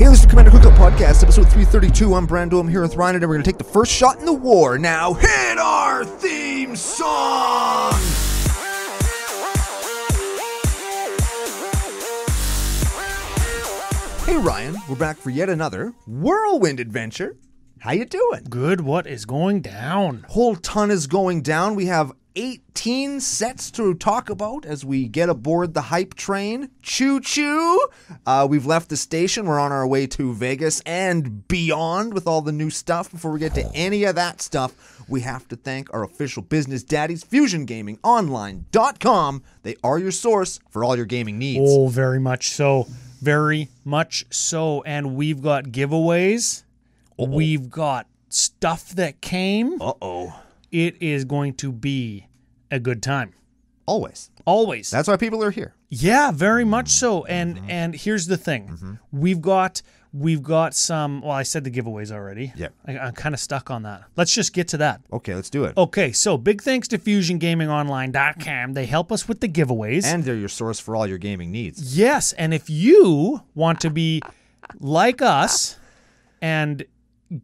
Hey, this is the Commander Cookout Podcast, episode 332. I'm Brando. I'm here with Ryan, and we're going to take the first shot in the war. Now, hit our theme song! Hey, Ryan. We're back for yet another whirlwind adventure. How you doing? Good. What is going down? Whole ton is going down. We have 18 sets to talk about as we get aboard the hype train. Choo-choo! We've left the station. We're on our way to Vegas and beyond with all the new stuff. Before we get to any of that stuff, we have to thank our official business daddies, FusionGamingOnline.com. They are your source for all your gaming needs. Oh, very much so. Very much so. And we've got giveaways. Uh-oh. We've got stuff that came. Uh-oh. It is going to be a good time. Always. Always. That's why people are here. Yeah, very much so. And here's the thing. We've got some, well, I said the giveaways already. Yeah. I'm kind of stuck on that. Let's just get to that. Okay, let's do it. Okay, so big thanks to FusionGamingOnline.com. They help us with the giveaways. And they're your source for all your gaming needs. Yes, and if you want to be like us and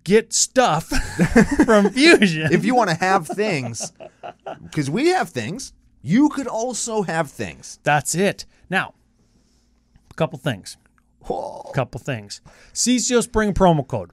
get stuff from Fusion. If you want to have things, because we have things, you could also have things. That's it. Now, a couple things. CCO Spring promo code.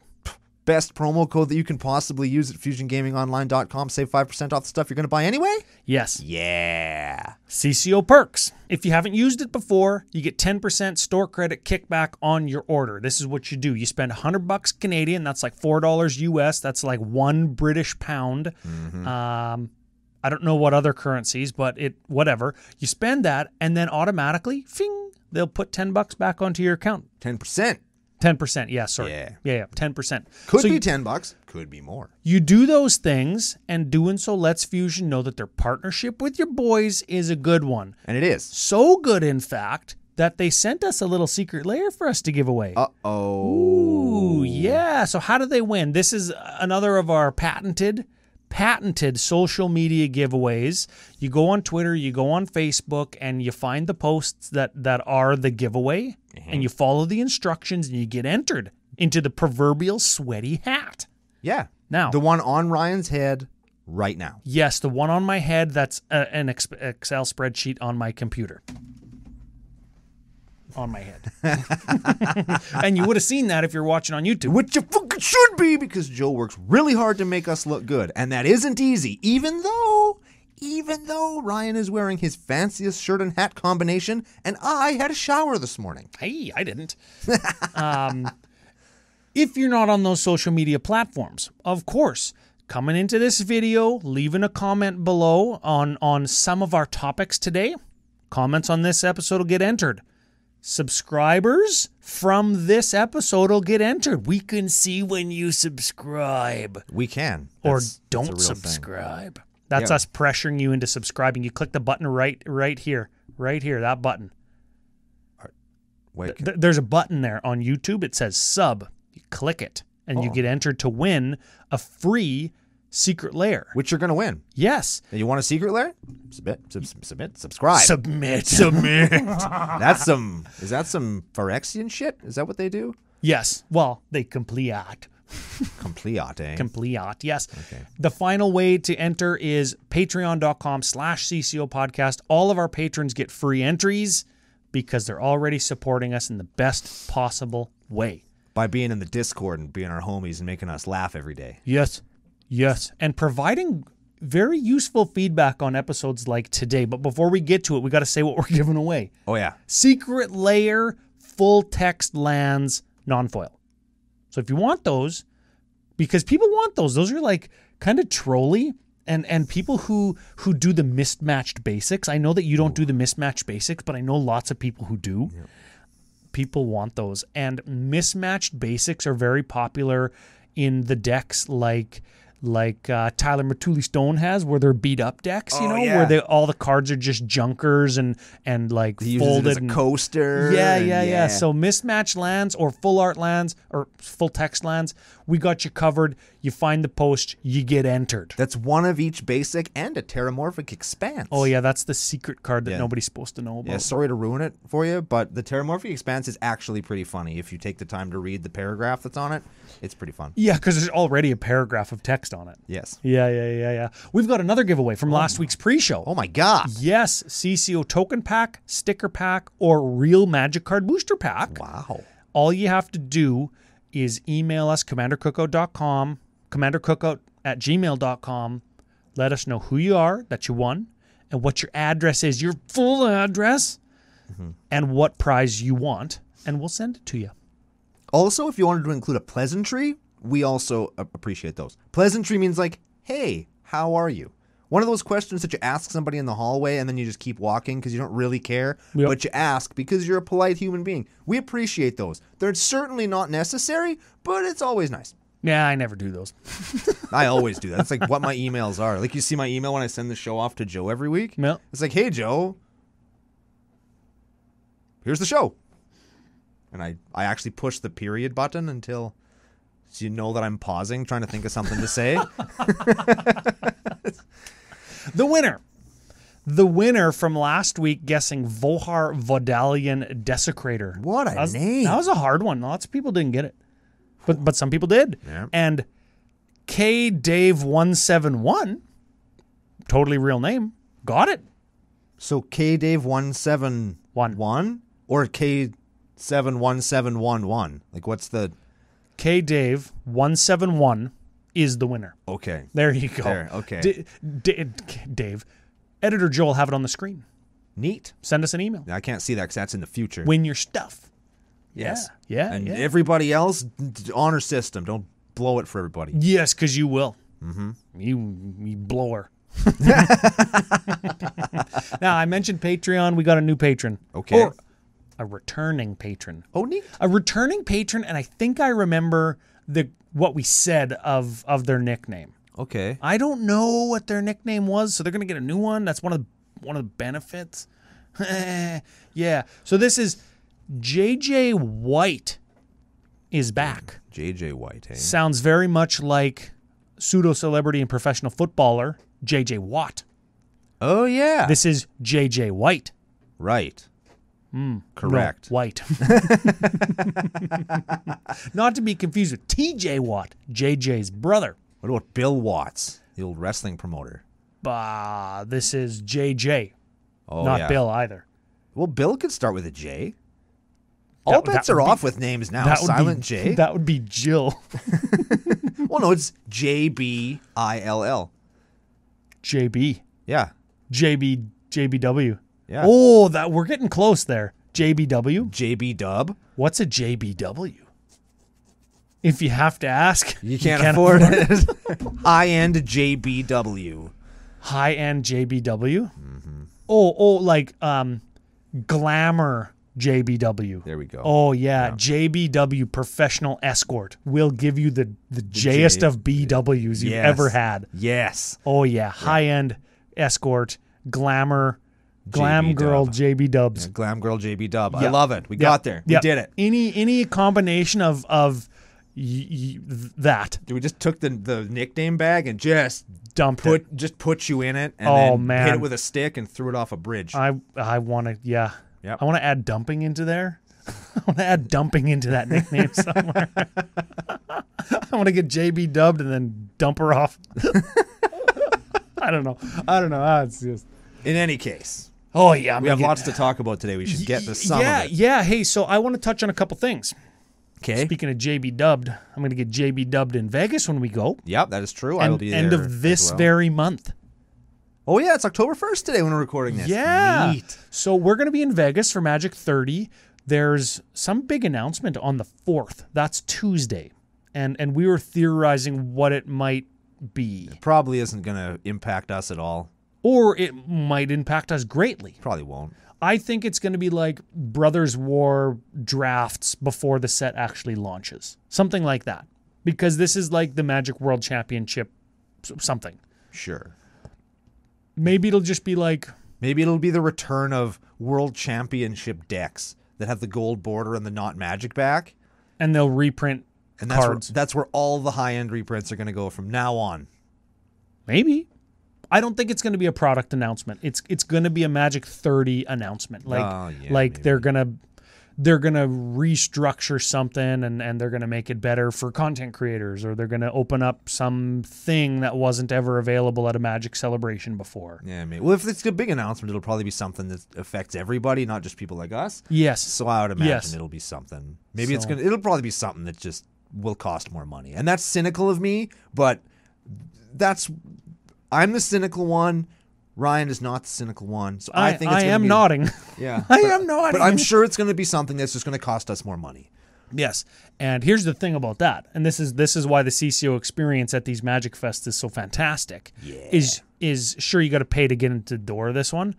Best promo code that you can possibly use at FusionGamingOnline.com. Save 5% off the stuff you're going to buy anyway? Yes. Yeah. CCO Perks. If you haven't used it before, you get 10% store credit kickback on your order. This is what you do. You spend $100 Canadian. That's like $4 US. That's like one British pound. I don't know what other currencies, but whatever. You spend that, and then automatically, fing, they'll put $10 back onto your account. 10%. 10%, yeah, sorry. Yeah, 10%. Could be $10, could be more. You do those things, and doing so lets Fusion know that their partnership with your boys is a good one. And it is. So good, in fact, that they sent us a little secret layer for us to give away. Uh-oh. Ooh, yeah. So how do they win? This is another of our patented social media giveaways. You go on Twitter, you go on Facebook, and you find the posts that are the giveaway, and you follow the instructions, and you get entered into the proverbial sweaty hat. Yeah. Now, the one on Ryan's head right now. Yes, the one on my head, that's an Excel spreadsheet on my computer. On my head. And you would have seen that if you're watching on YouTube. Which you fucking should be, because Joe works really hard to make us look good. And that isn't easy, even though Ryan is wearing his fanciest shirt and hat combination, and I had a shower this morning. Hey, I didn't. If you're not on those social media platforms, of course, coming into this video, leaving a comment below on some of our topics today. Comments on this episode will get entered. Subscribers from this episode will get entered. We can see when you subscribe. We can. Or don't subscribe. That's us pressuring you into subscribing. You click the button right here. Right here, that button. Wait. There's a button there on YouTube. It says sub. You click it, and you get entered to win a free secret layer. Which you're going to win. Yes. And you want a secret layer? Subscribe. Submit. Is that some Phyrexian shit? Is that what they do? Yes. Well, they complete. Complete, yes. Okay. The final way to enter is patreon.com/CCO Podcast. All of our patrons get free entries because they're already supporting us in the best possible way. By being in the Discord and being our homies and making us laugh every day. Yes. And providing very useful feedback on episodes like today. But before we get to it, we got to say what we're giving away. Oh, yeah. Secret layer, full text lands, non-foil. So if you want those, because people want those are like kind of trolly, and people who do the mismatched basics. I know that you don't do the mismatched basics, but I know lots of people who do. Yep. People want those. And mismatched basics are very popular in the decks like Tyler Matuli Stone has, where they're beat up decks, where all the cards are just junkers and like he folded uses it as a coaster. Yeah. So mismatched lands or full art lands or full text lands, We got you covered. You find the post, you get entered. That's one of each basic and a Terramorphic Expanse. Oh, yeah, that's the secret card that Yeah. nobody's supposed to know about. Yeah, sorry to ruin it for you, but the Terramorphic Expanse is actually pretty funny. If you take the time to read the paragraph that's on it, it's pretty fun. Yeah, because there's already a paragraph of text on it. Yes. Yeah. We've got another giveaway from last week's pre-show. Oh my God. Yes, CCO token pack, sticker pack, or real magic card booster pack. Wow. All you have to do is email us, commandercookout.com, commandercookout@gmail.com. Let us know who you are, that you won, and what your address is, your full address, and what prize you want, and we'll send it to you. Also, if you wanted to include a pleasantry, we also appreciate those. Pleasantry means like, hey, how are you? One of those questions that you ask somebody in the hallway and then you just keep walking because you don't really care, Yep. but you ask because you're a polite human being. We appreciate those. They're certainly not necessary, but it's always nice. Yeah, I never do those. I always do that. That's like what my emails are. Like you see my email when I send the show off to Joe every week. Yep. It's like, hey, Joe, here's the show. And I actually push the period button until so you know that I'm pausing, trying to think of something to say. The winner from last week guessing Vohar Vodalian Desecrator. What a name. That was a hard one. Lots of people didn't get it. But some people did. Yeah. And K Dave 171, totally real name, got it. So KDave 171 or K71711? Like what's the... K Dave 171 is the winner. Okay. There you go. There, okay. Dave, editor Joel, have it on the screen. Neat. Send us an email. I can't see that because that's in the future. Win your stuff. Yes. Yeah. And everybody else, honor system. Don't blow it for everybody. Yes, because you will. Mm-hmm. You blower. Now, I mentioned Patreon. We got a new patron. Okay. Or a returning patron. Oh, neat. A returning patron, and I think I remember what we said of their nickname. Okay. I don't know what their nickname was, so they're going to get a new one. That's one of the benefits. Yeah. So this is JJ White is back. JJ White, hey? Sounds very much like pseudo-celebrity and professional footballer JJ Watt. Oh, yeah. This is JJ White. Right. Correct. No, White. Not to be confused with TJ Watt, JJ's brother. What about Bill Watts, the old wrestling promoter? This is JJ. Oh, Not yeah. Bill either. Well, Bill could start with a J. All bets are off with names now. Silent J. That would be Jill. Well, no, it's JBILL. JB. Yeah. JBW. Yeah. Oh, we're getting close there. JBW. JB Dub. What's a JBW? If you have to ask, You can't afford it. High-end JBW. High-end JBW. Mm-hmm. Oh, like glamour JBW. There we go. Oh yeah, JBW professional escort. We'll give you the J-est of BWs you've ever had. Yes. Oh yeah, high-end escort, glamour, glam JB girl Dub. JB Dubs. Yeah, Glam Girl JB Dub. I Yeah. love it. We Yeah. got there. We Yeah. did it. Any combination of that We just took the nickname bag and just dumped it. put you in it and Oh, then man. hit it with a stick and threw it off a bridge. I want to Yep. I want to add dumping into there. I want to add dumping into that nickname somewhere. I want to get JB dubbed and then dump her off. I don't know. It's just. In any case, Oh yeah, we have lots to talk about today. We should get the sum of it. Yeah. Hey, so I want to touch on a couple things. Okay. Speaking of JB dubbed, I'm going to get JB dubbed in Vegas when we go. Yep, that is true. I will be there. End of this as well. very month. Oh yeah, it's October 1st today when we're recording this. Yeah. Neat. So we're going to be in Vegas for Magic 30. There's some big announcement on the 4th. That's Tuesday. And we were theorizing what it might be. Probably isn't going to impact us at all. Or it might impact us greatly. Probably won't. I think it's going to be like Brothers War drafts before the set actually launches. Something like that. Because this is like the Magic World Championship something. Sure. Maybe it'll just be like... Maybe it'll be the return of World Championship decks that have the gold border and the not magic back. And they'll reprint And that's cards. that's where all the high-end reprints are going to go from now on. Maybe. I don't think it's going to be a product announcement. It's going to be a Magic 30 announcement. Like they're going to restructure something and they're going to make it better for content creators, or they're going to open up something that wasn't ever available at a Magic celebration before. Yeah, maybe. Well, if it's a big announcement, it'll probably be something that affects everybody, not just people like us. Yes. So I would imagine it'll be something. Maybe it'll probably be something that just will cost more money. And that's cynical of me, but I'm the cynical one. Ryan is not the cynical one. So I think it's I am nodding. Yeah. I am nodding. But I'm sure it's going to be something that's just going to cost us more money. Yes. And here's the thing about that. And this is why the CCO experience at these Magic Fests is so fantastic. Yeah. Is sure, you got to pay to get into the door of this one,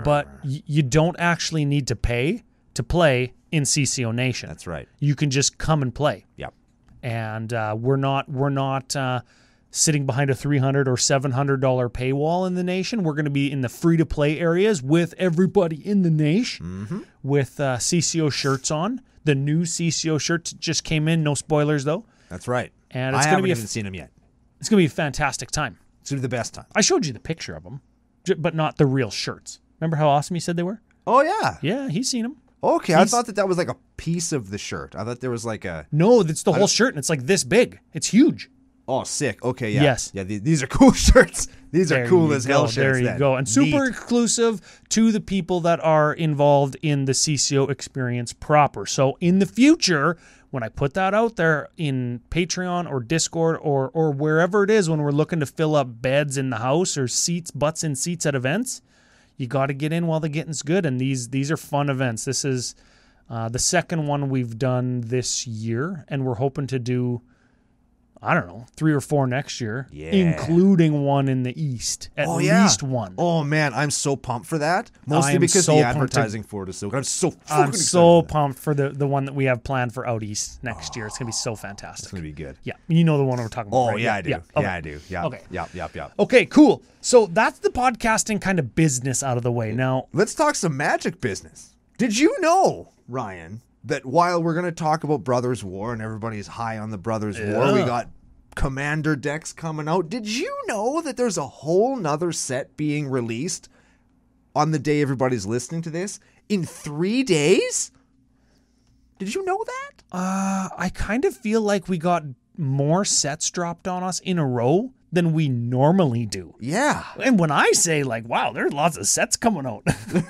but you don't actually need to pay to play in CCO Nation. That's right. You can just come and play. Yep. And we're not sitting behind a $300 or $700 paywall in the nation. We're going to be in the free-to-play areas with everybody in the nation with CCO shirts on. The new CCO shirts just came in. No spoilers, though. That's right. And I haven't even seen them yet. It's going to be a fantastic time. It's going to be the best time. I showed you the picture of them, but not the real shirts. Remember how awesome he said they were? Oh, yeah. Yeah, he's seen them. Okay, I thought that was like a piece of the shirt. I thought there was like a... No, it's the whole shirt, and it's like this big. It's huge. Oh, sick. Okay, yeah. Yes. Yeah, these are cool shirts. These are cool as hell shirts. There you go. And super exclusive to the people that are involved in the CCO experience proper. So in the future, when I put that out there in Patreon or Discord or wherever it is, when we're looking to fill up beds in the house or butts in seats at events, you got to get in while the getting's good. And these are fun events. This is the second one we've done this year, and we're hoping to do, I don't know, 3 or 4 next year, including one in the East. At least one. Oh, man, I'm so pumped for that. Mostly because the advertising for it is so good. I'm so pumped for the one that we have planned for out East next year. It's going to be so fantastic. It's going to be good. Yeah. You know the one we're talking about, right? Oh, yeah, I do. Yeah, okay. Yeah, I do. Yeah. Okay. Yep. Okay, cool. So that's the podcasting kind of business out of the way. Now, let's talk some Magic business. Did you know, Ryan, that while we're going to talk about Brothers War and everybody's high on the Brothers War, we got Commander decks coming out. Did you know that there's a whole nother set being released on the day everybody's listening to this in 3 days? Did you know that? I kind of feel like we got more sets dropped on us in a row than we normally do. Yeah. And when I say, like, wow, there's lots of sets coming out.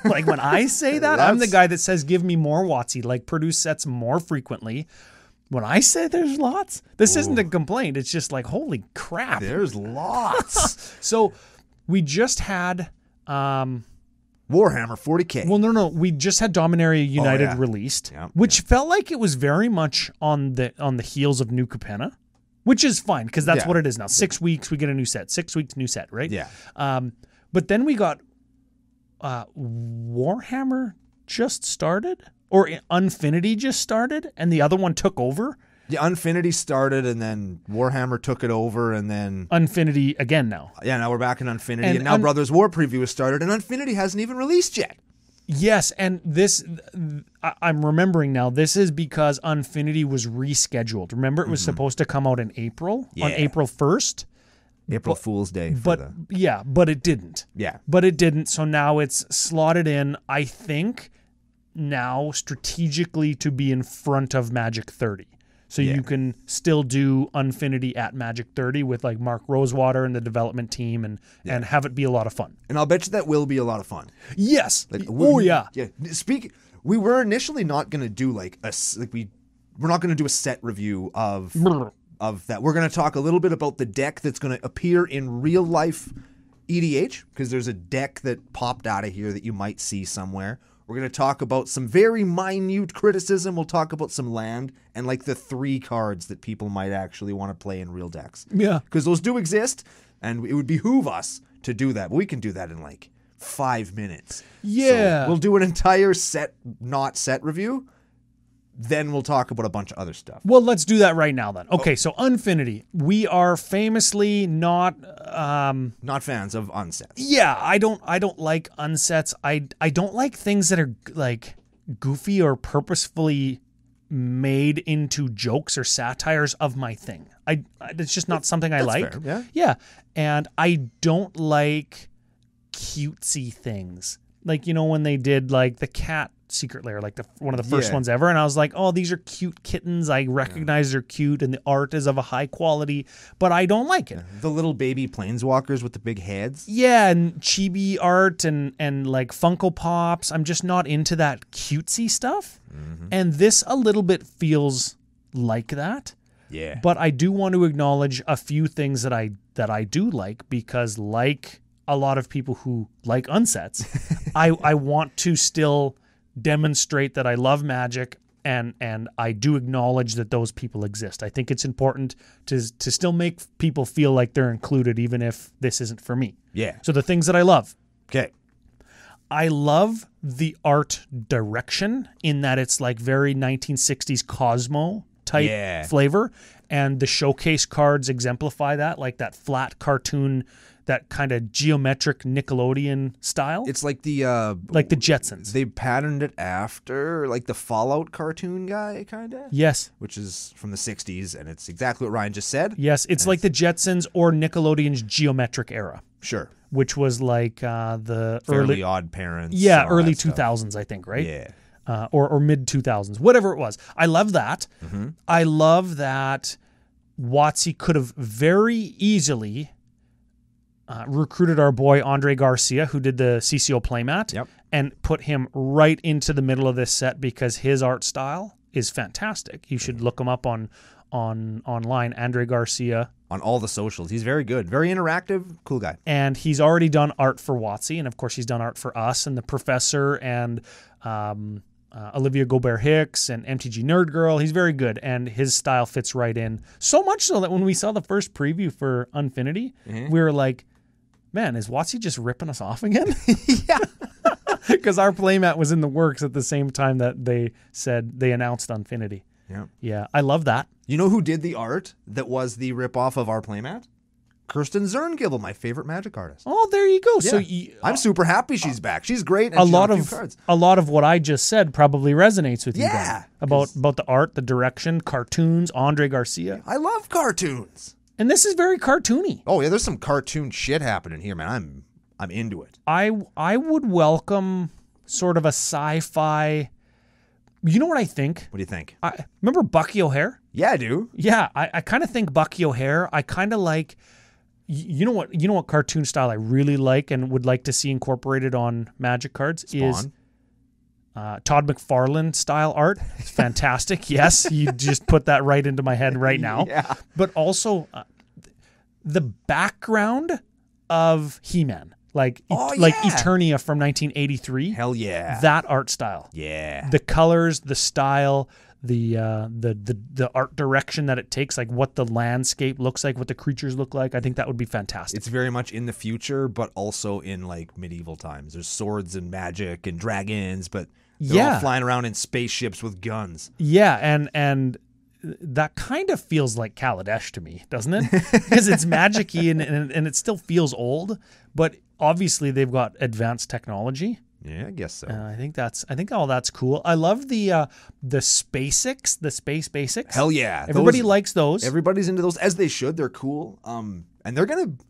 Like, when I say that, I'm the guy that says, give me more WotC, like, produce sets more frequently. When I say there's lots, this isn't a complaint. It's just like, holy crap. There's lots. So we just had... Warhammer 40K. Well, no. We just had Dominaria United released, which felt like it was very much on the heels of New Capenna, which is fine because that's what it is now. 6 weeks, we get a new set. 6 weeks, new set, right? Yeah. But then we got Warhammer just started, or Unfinity just started, and the other one took over. Yeah, Unfinity started, and then Warhammer took it over, and then... Unfinity again now. Yeah, now we're back in Unfinity, and now Brothers War Preview has started, and Unfinity hasn't even released yet. Yes, and this, I'm remembering now, this is because Unfinity was rescheduled. Remember, it was supposed to come out in April, on April 1st? April Fool's Day. But it didn't. Yeah. But it didn't, so now it's slotted in, I think, now strategically to be in front of Magic 30. So you can still do Unfinity at Magic 30 with like Mark Rosewater and the development team and have it be a lot of fun. And I'll bet you that will be a lot of fun. Yes. Yeah. We were initially not going to do we're not going to do a set review of that. We're going to talk a little bit about the deck that's going to appear in real life EDH, because there's a deck that popped out of here that you might see somewhere. We're going to talk about some very minute criticism. We'll talk about some land and like the 3 cards that people might actually want to play in real decks. Yeah. Because those do exist, and it would behoove us to do that. But we can do that in like 5 minutes. Yeah. So we'll do an entire not set review. Then we'll talk about a bunch of other stuff. Well, let's do that right now then. Okay, so Unfinity. We are famously not fans of unsets. Yeah, I don't like unsets. I don't like things that are like goofy or purposefully made into jokes or satires of my thing. It's just not something I like. Fair, yeah. And I don't like cutesy things. Like, when they did like the cat secret lair, like one of the first ones ever, and I was like, oh, these are cute kittens. I recognize they're cute and the art is of a high quality, but I don't like it. The little baby planeswalkers with the big heads. Yeah, and chibi art and like Funko Pops. I'm just not into that cutesy stuff. Mm-hmm. And this a little bit feels like that. Yeah. But I do want to acknowledge a few things that I do like, because like a lot of people who like unsets, I want to still demonstrate that I love Magic, and I do acknowledge that those people exist. I think it's important to still make people feel like they're included, even if this isn't for me. Yeah. So the things that I love. Okay. I love the art direction in that it's like very 1960s Cosmo type flavor, and the showcase cards exemplify that, like that flat cartoon, that kind of geometric Nickelodeon style. It's like the Jetsons. They patterned it after like the Fallout cartoon guy, kind of. Yes. Which is from the 60s, and it's exactly what Ryan just said. Yes, it's like the Jetsons or Nickelodeon's geometric era. Sure. Which was like the Fairly Odd Parents. Yeah, early 2000s, I think, right? Yeah. Or mid 2000s, whatever it was. I love that. Mm-hmm. I love that WotC could have very easily recruited our boy Andre Garcia, who did the CCO playmat, and put him right into the middle of this set, because his art style is fantastic. You should look him up online, Andre Garcia. On all the socials. He's very good. Very interactive. Cool guy. And he's already done art for WotC, and of course he's done art for us and the Professor and Olivia Gobert-Hicks and MTG Nerd Girl. He's very good, and his style fits right in. So much so that when we saw the first preview for Unfinity, we were like, man, is WotC just ripping us off again? Yeah. Because our playmat was in the works at the same time that they announced Unfinity. Yeah. Yeah, I love that. You know who did the art that was the ripoff of our playmat? Kirsten Zerngibel, my favorite Magic artist. Oh, there you go. Yeah. So I'm super happy she's back. She's great. And a she's lot on of cards. a lot of what I just said probably resonates with you Yeah, then. About the art, the direction, cartoons, Andre Garcia. I love cartoons. And this is very cartoony. Oh yeah, there's some cartoon shit happening here, man. I'm into it. I would welcome sort of a sci-fi. You know what I think? What do you think? Remember Bucky O'Hare? Yeah, I do. Yeah, I kind of think Bucky O'Hare. I kind of like. You know what cartoon style I really like and would like to see incorporated on Magic cards is Todd McFarlane style art. It's fantastic. Yes, you just put that right into my head right now. Yeah. But also the background of He-Man, like Eternia from 1983. Hell yeah. That art style. Yeah. The colors, the style, the art direction that it takes, like what the landscape looks like, what the creatures look like. I think that would be fantastic. It's very much in the future, but also in like medieval times. There's swords and magic and dragons, but they're all flying around in spaceships with guns. Yeah, and that kind of feels like Kaladesh to me, doesn't it? Because it's magic-y and it still feels old, but obviously they've got advanced technology. Yeah, I guess so. I think all that's cool. I love the SpaceX, the space basics. Hell yeah. Everybody likes those. Everybody's into those, as they should. They're cool. And they're going to...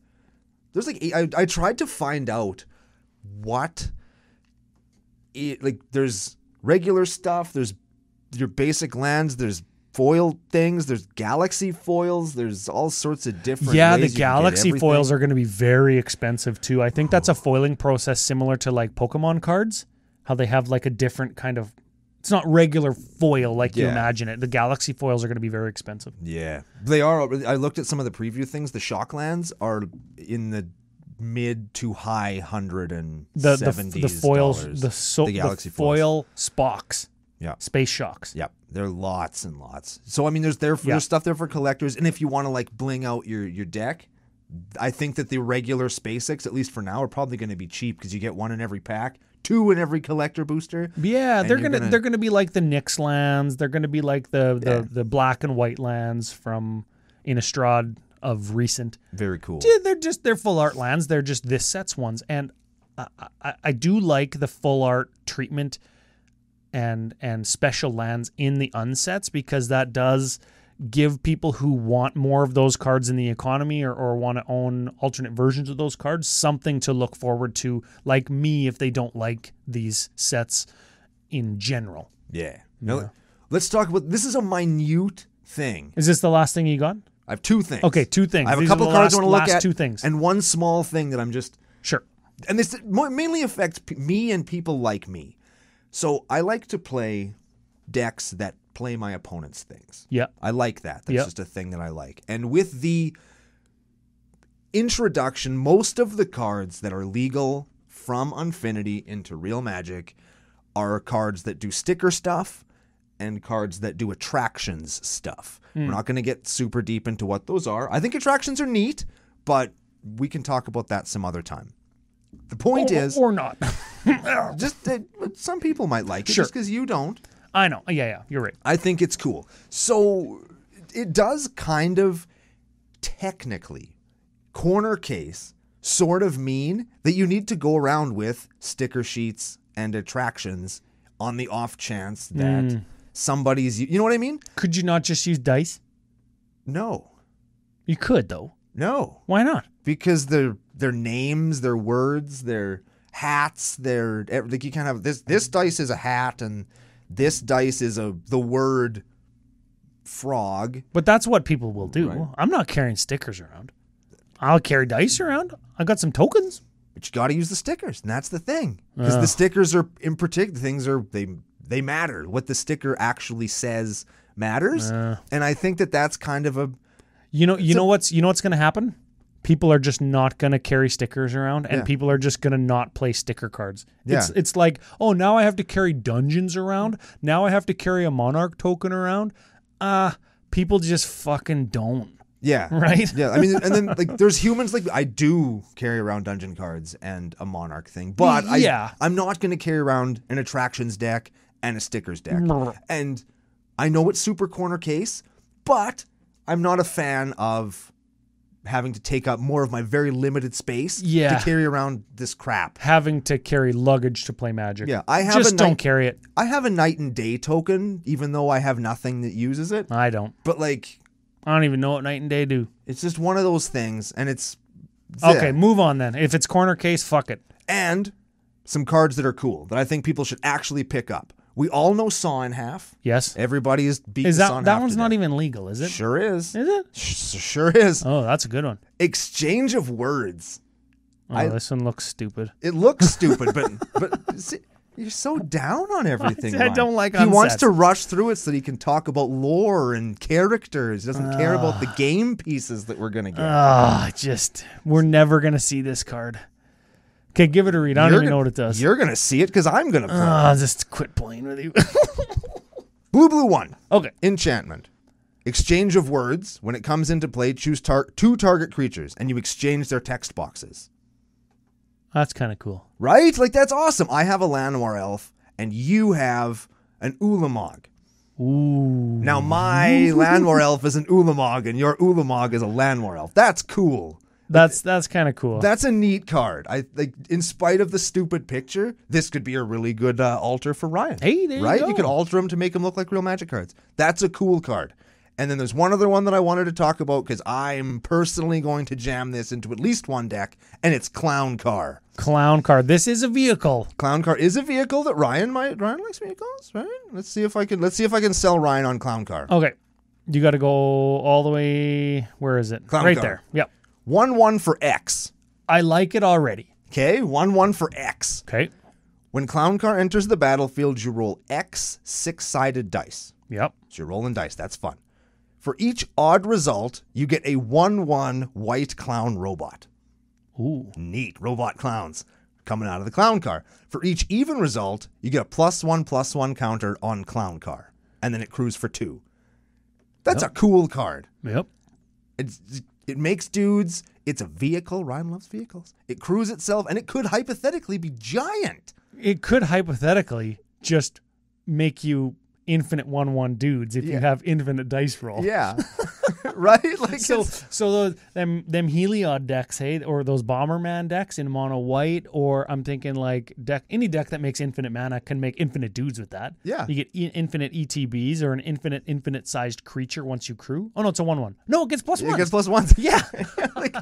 There's like... I tried to find out what... there's regular stuff. There's your basic lands. There's foil things. There's galaxy foils. There's all sorts of different ways the galaxy foils are going to be very expensive too. I think that's a foiling process similar to like Pokemon cards, how they have like a different kind of, it's not regular foil like you imagine it. The galaxy foils are going to be very expensive. Yeah, they are. I looked at some of the preview things. The Shocklands are in the mid to high $170s. The foils, the galaxy foil Spocks. Yeah. Space Shocks. Yep. There are lots and lots. So, I mean, there's stuff there for collectors. And if you want to, like, bling out your deck, I think that the regular SpaceX, at least for now, are probably going to be cheap because you get one in every pack, 2 in every collector booster. Yeah, they're gonna be like the Nyx lands. They're going to be like the black and white lands from Innistrad of recent. Very cool. Yeah, they're full art lands. They're just this set's ones. And I do like the full art treatment and special lands in the unsets, because that does give people who want more of those cards in the economy or want to own alternate versions of those cards something to look forward to, like me, if they don't like these sets in general. Yeah. No, let's talk about, this is a minute thing. Is this the last thing you got? I have two things. Okay, two things. I have These a couple are the cards I want to look last at. two things. And one small thing that I'm just... Sure. And this mainly affects me and people like me. So I like to play decks that play my opponent's things. Yeah. I like that. That's just a thing that I like. And with the introduction, most of the cards that are legal from Unfinity into Real Magic are cards that do sticker stuff and cards that do attractions stuff. We're not going to get super deep into what those are. I think attractions are neat, but we can talk about that some other time. The point is... Or not. just some people might like it, Sure. just because you don't. I know. Yeah, you're right. I think it's cool. So it does kind of technically, corner case, sort of mean that you need to go around with sticker sheets and attractions on the off chance that somebody's... You know what I mean? Could you not just use dice? No. You could, though. No. Why not? Because their names, their words, their hats, like you can't have this dice is a hat and this dice is the word frog. But that's what people will do. Right. I'm not carrying stickers around. I'll carry dice around. I got some tokens. But you got to use the stickers, and that's the thing. Because the stickers are, in particular, things are, they matter. What the sticker actually says matters. And I think that's kind of a... You know what's going to happen? People are just not going to carry stickers around, and people are just going to not play sticker cards. Yeah. It's like, oh, now I have to carry dungeons around. Now I have to carry a monarch token around. People just fucking don't. Yeah. Right? Yeah. I mean, and then like there's humans like I do carry around dungeon cards and a monarch thing, but I'm not going to carry around an attractions deck and a stickers deck. And I know it's super corner case, but I'm not a fan of having to take up more of my very limited space to carry around this crap. Having to carry luggage to play Magic. Yeah, I have just don't carry it. I have a night and day token, even though I have nothing that uses it. I don't. But like, I don't even know what night and day do. It's just one of those things, and it's okay. Move on then. If it's corner case, fuck it. And some cards that are cool that I think people should actually pick up. We all know Saw in Half. Yes. Everybody is beating Saw in Half. That one's not even legal, is it? Sure is. Is it? Sure is. Oh, that's a good one. Exchange of words. Oh, this one looks stupid. It looks stupid, but see, you're so down on everything. I don't like He unsets. wants to rush through it so that he can talk about lore and characters. He doesn't care about the game pieces that we're going to get. We're never going to see this card. Okay, give it a read. I don't even know what it does. You're going to see it because I'm going to play. Just quit playing with you. Blue 1. Okay. Enchantment. Exchange of words. When it comes into play, choose two target creatures, and you exchange their text boxes. That's kind of cool. Right? Like, that's awesome. I have a Llanowar elf, and you have an Ulamog. Ooh. Now, my Llanowar elf is an Ulamog, and your Ulamog is a Llanowar elf. That's cool. That's kind of cool. That's a neat card. I like, in spite of the stupid picture, this could be a really good alter for Ryan. Hey, there you go. You could alter him to make him look like real Magic cards. That's a cool card. And then there's one other one that I wanted to talk about because I'm personally going to jam this into at least one deck, and it's Clown Car. Clown Car. This is a vehicle. Clown Car is a vehicle that Ryan likes vehicles, right? Let's see if I can sell Ryan on Clown Car. Okay. You got to go all the way. Where is it? Clown right Car. There. Yep. 1/1 for X. I like it already. Okay, 1/1 for X. Okay. When Clown Car enters the battlefield, you roll X 6-sided dice. Yep. So you're rolling dice. That's fun. For each odd result, you get a 1/1 white clown robot. Ooh. Neat. Robot clowns coming out of the Clown Car. For each even result, you get a +1/+1 counter on Clown Car. And then it crews for 2. That's a cool card. Yep. It makes dudes. It's a vehicle. Ryan loves vehicles. It crews itself, and it could hypothetically be giant. It could hypothetically just make you infinite 1/1 dudes if you have infinite dice roll. Yeah. Right? Like So those them Heliod decks, hey, or those Bomberman decks in mono white, or I'm thinking like any deck that makes infinite mana can make infinite dudes with that. Yeah. You get infinite ETBs or an infinite sized creature once you crew. Oh no, it's a 1/1. No, it gets +1. it gets +1. Yeah. Like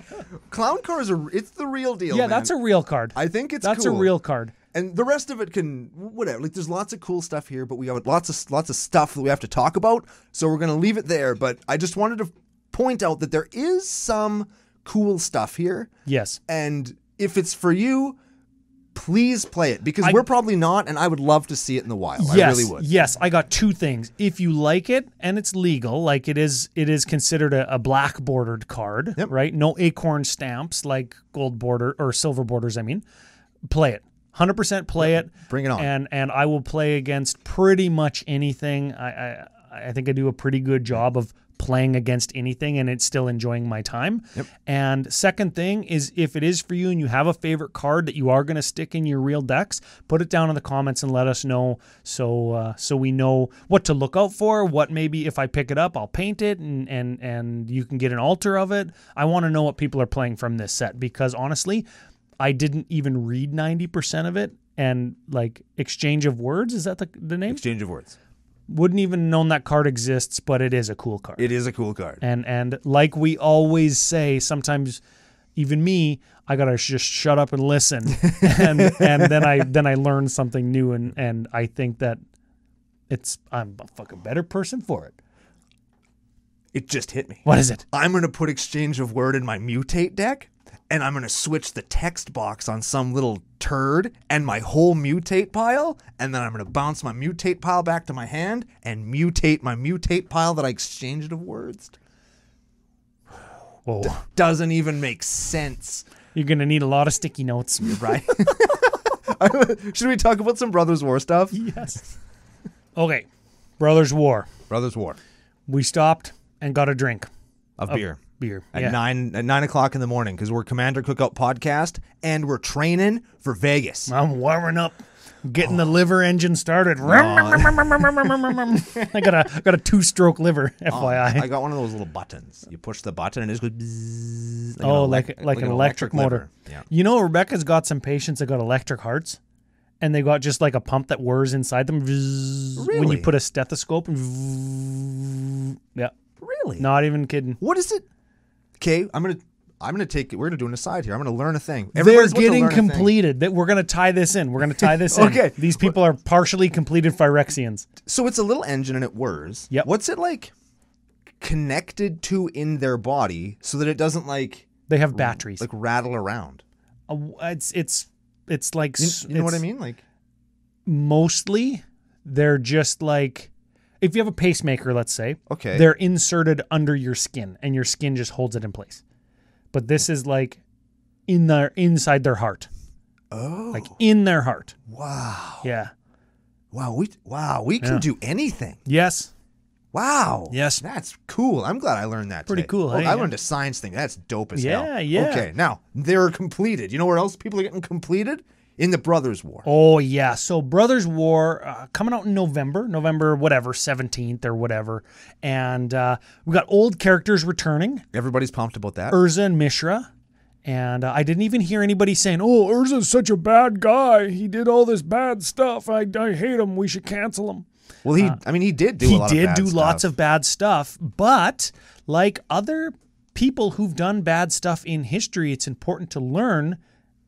Clown Car it's the real deal. Yeah, man. that's a real card. I think That's cool. a real card. And the rest of it can whatever. Like there's lots of cool stuff here, but we have lots of stuff that we have to talk about. So we're gonna leave it there. But I just wanted to point out that there is some cool stuff here. Yes. And if it's for you, please play it because we're probably not, and I would love to see it in the wild. Yes, I really would. Yes, I got two things. If you like it and it's legal, like it is considered a black bordered card, right? No acorn stamps like gold border or silver borders, I mean. Play it. 100% play it. Bring it on. And I will play against pretty much anything. I think I do a pretty good job of playing against anything and it's still enjoying my time. Yep. And second thing is if it is for you and you have a favorite card that you are going to stick in your real decks, put it down in the comments and let us know so we know what to look out for, what maybe if I pick it up, I'll paint it and you can get an altar of it. I want to know what people are playing from this set because honestly, I didn't even read 90% of it and like Exchange of Words, is that the name? Exchange of Words. Wouldn't even known that card exists, but it is a cool card. It is a cool card. And like we always say, sometimes even me, I gotta just shut up and listen, and then I learn something new, and I think that I'm a fucking better person for it. It just hit me. What is it? I'm gonna put Exchange of Word in my Mutate deck. And I'm going to switch the text box on some little turd and my whole mutate pile. And then I'm going to bounce my mutate pile back to my hand and mutate my mutate pile that I exchanged of words. Whoa. Doesn't even make sense. You're going to need a lot of sticky notes. Right? Should we talk about some Brothers War stuff? Yes. Okay. Brothers War. Brothers War. We stopped and got a drink. Of beer. Beer. At 9 o'clock in the morning because we're Commander Cookout Podcast and we're training for Vegas. I'm warming up, getting the liver engine started. I got a 2-stroke liver, FYI. I got one of those little buttons. You push the button and it just goes bzzz, like an electric motor. Yeah. You know, Rebecca's got some patients that got electric hearts. And they got just like a pump that whirs inside them. Really? When you put a stethoscope. Yeah. Really? Not even kidding. What is it? Okay, I'm gonna take it. We're gonna do an aside here. I'm gonna learn a thing. They're getting completed. We're gonna tie this in. Okay. These people are partially completed Phyrexians. So it's a little engine and it whirs. Yep. What's it like connected to in their body so that it doesn't They have batteries. like rattle around? It's like You know what I mean? Like mostly they're just like if you have a pacemaker, let's say, okay, they're inserted under your skin and your skin just holds it in place. But this is like inside their heart. Oh. Like in their heart. Wow. Yeah. Wow, we can do anything. Yes. Wow. Yes. That's cool. I'm glad I learned that Pretty today. cool, I hey? learned a science thing. That's dope as hell. Yeah. Okay, now, they're completed. You know where else people are getting completed? In the Brothers War. Oh, yeah. So Brothers War coming out in November whatever, 17th or whatever. And we got old characters returning. Everybody's pumped about that. Urza and Mishra. And I didn't even hear anybody saying, oh, Urza's such a bad guy. He did all this bad stuff. I hate him. We should cancel him. Well, he did do a lot of bad stuff. He did do lots of bad stuff. But like other people who've done bad stuff in history, it's important to learn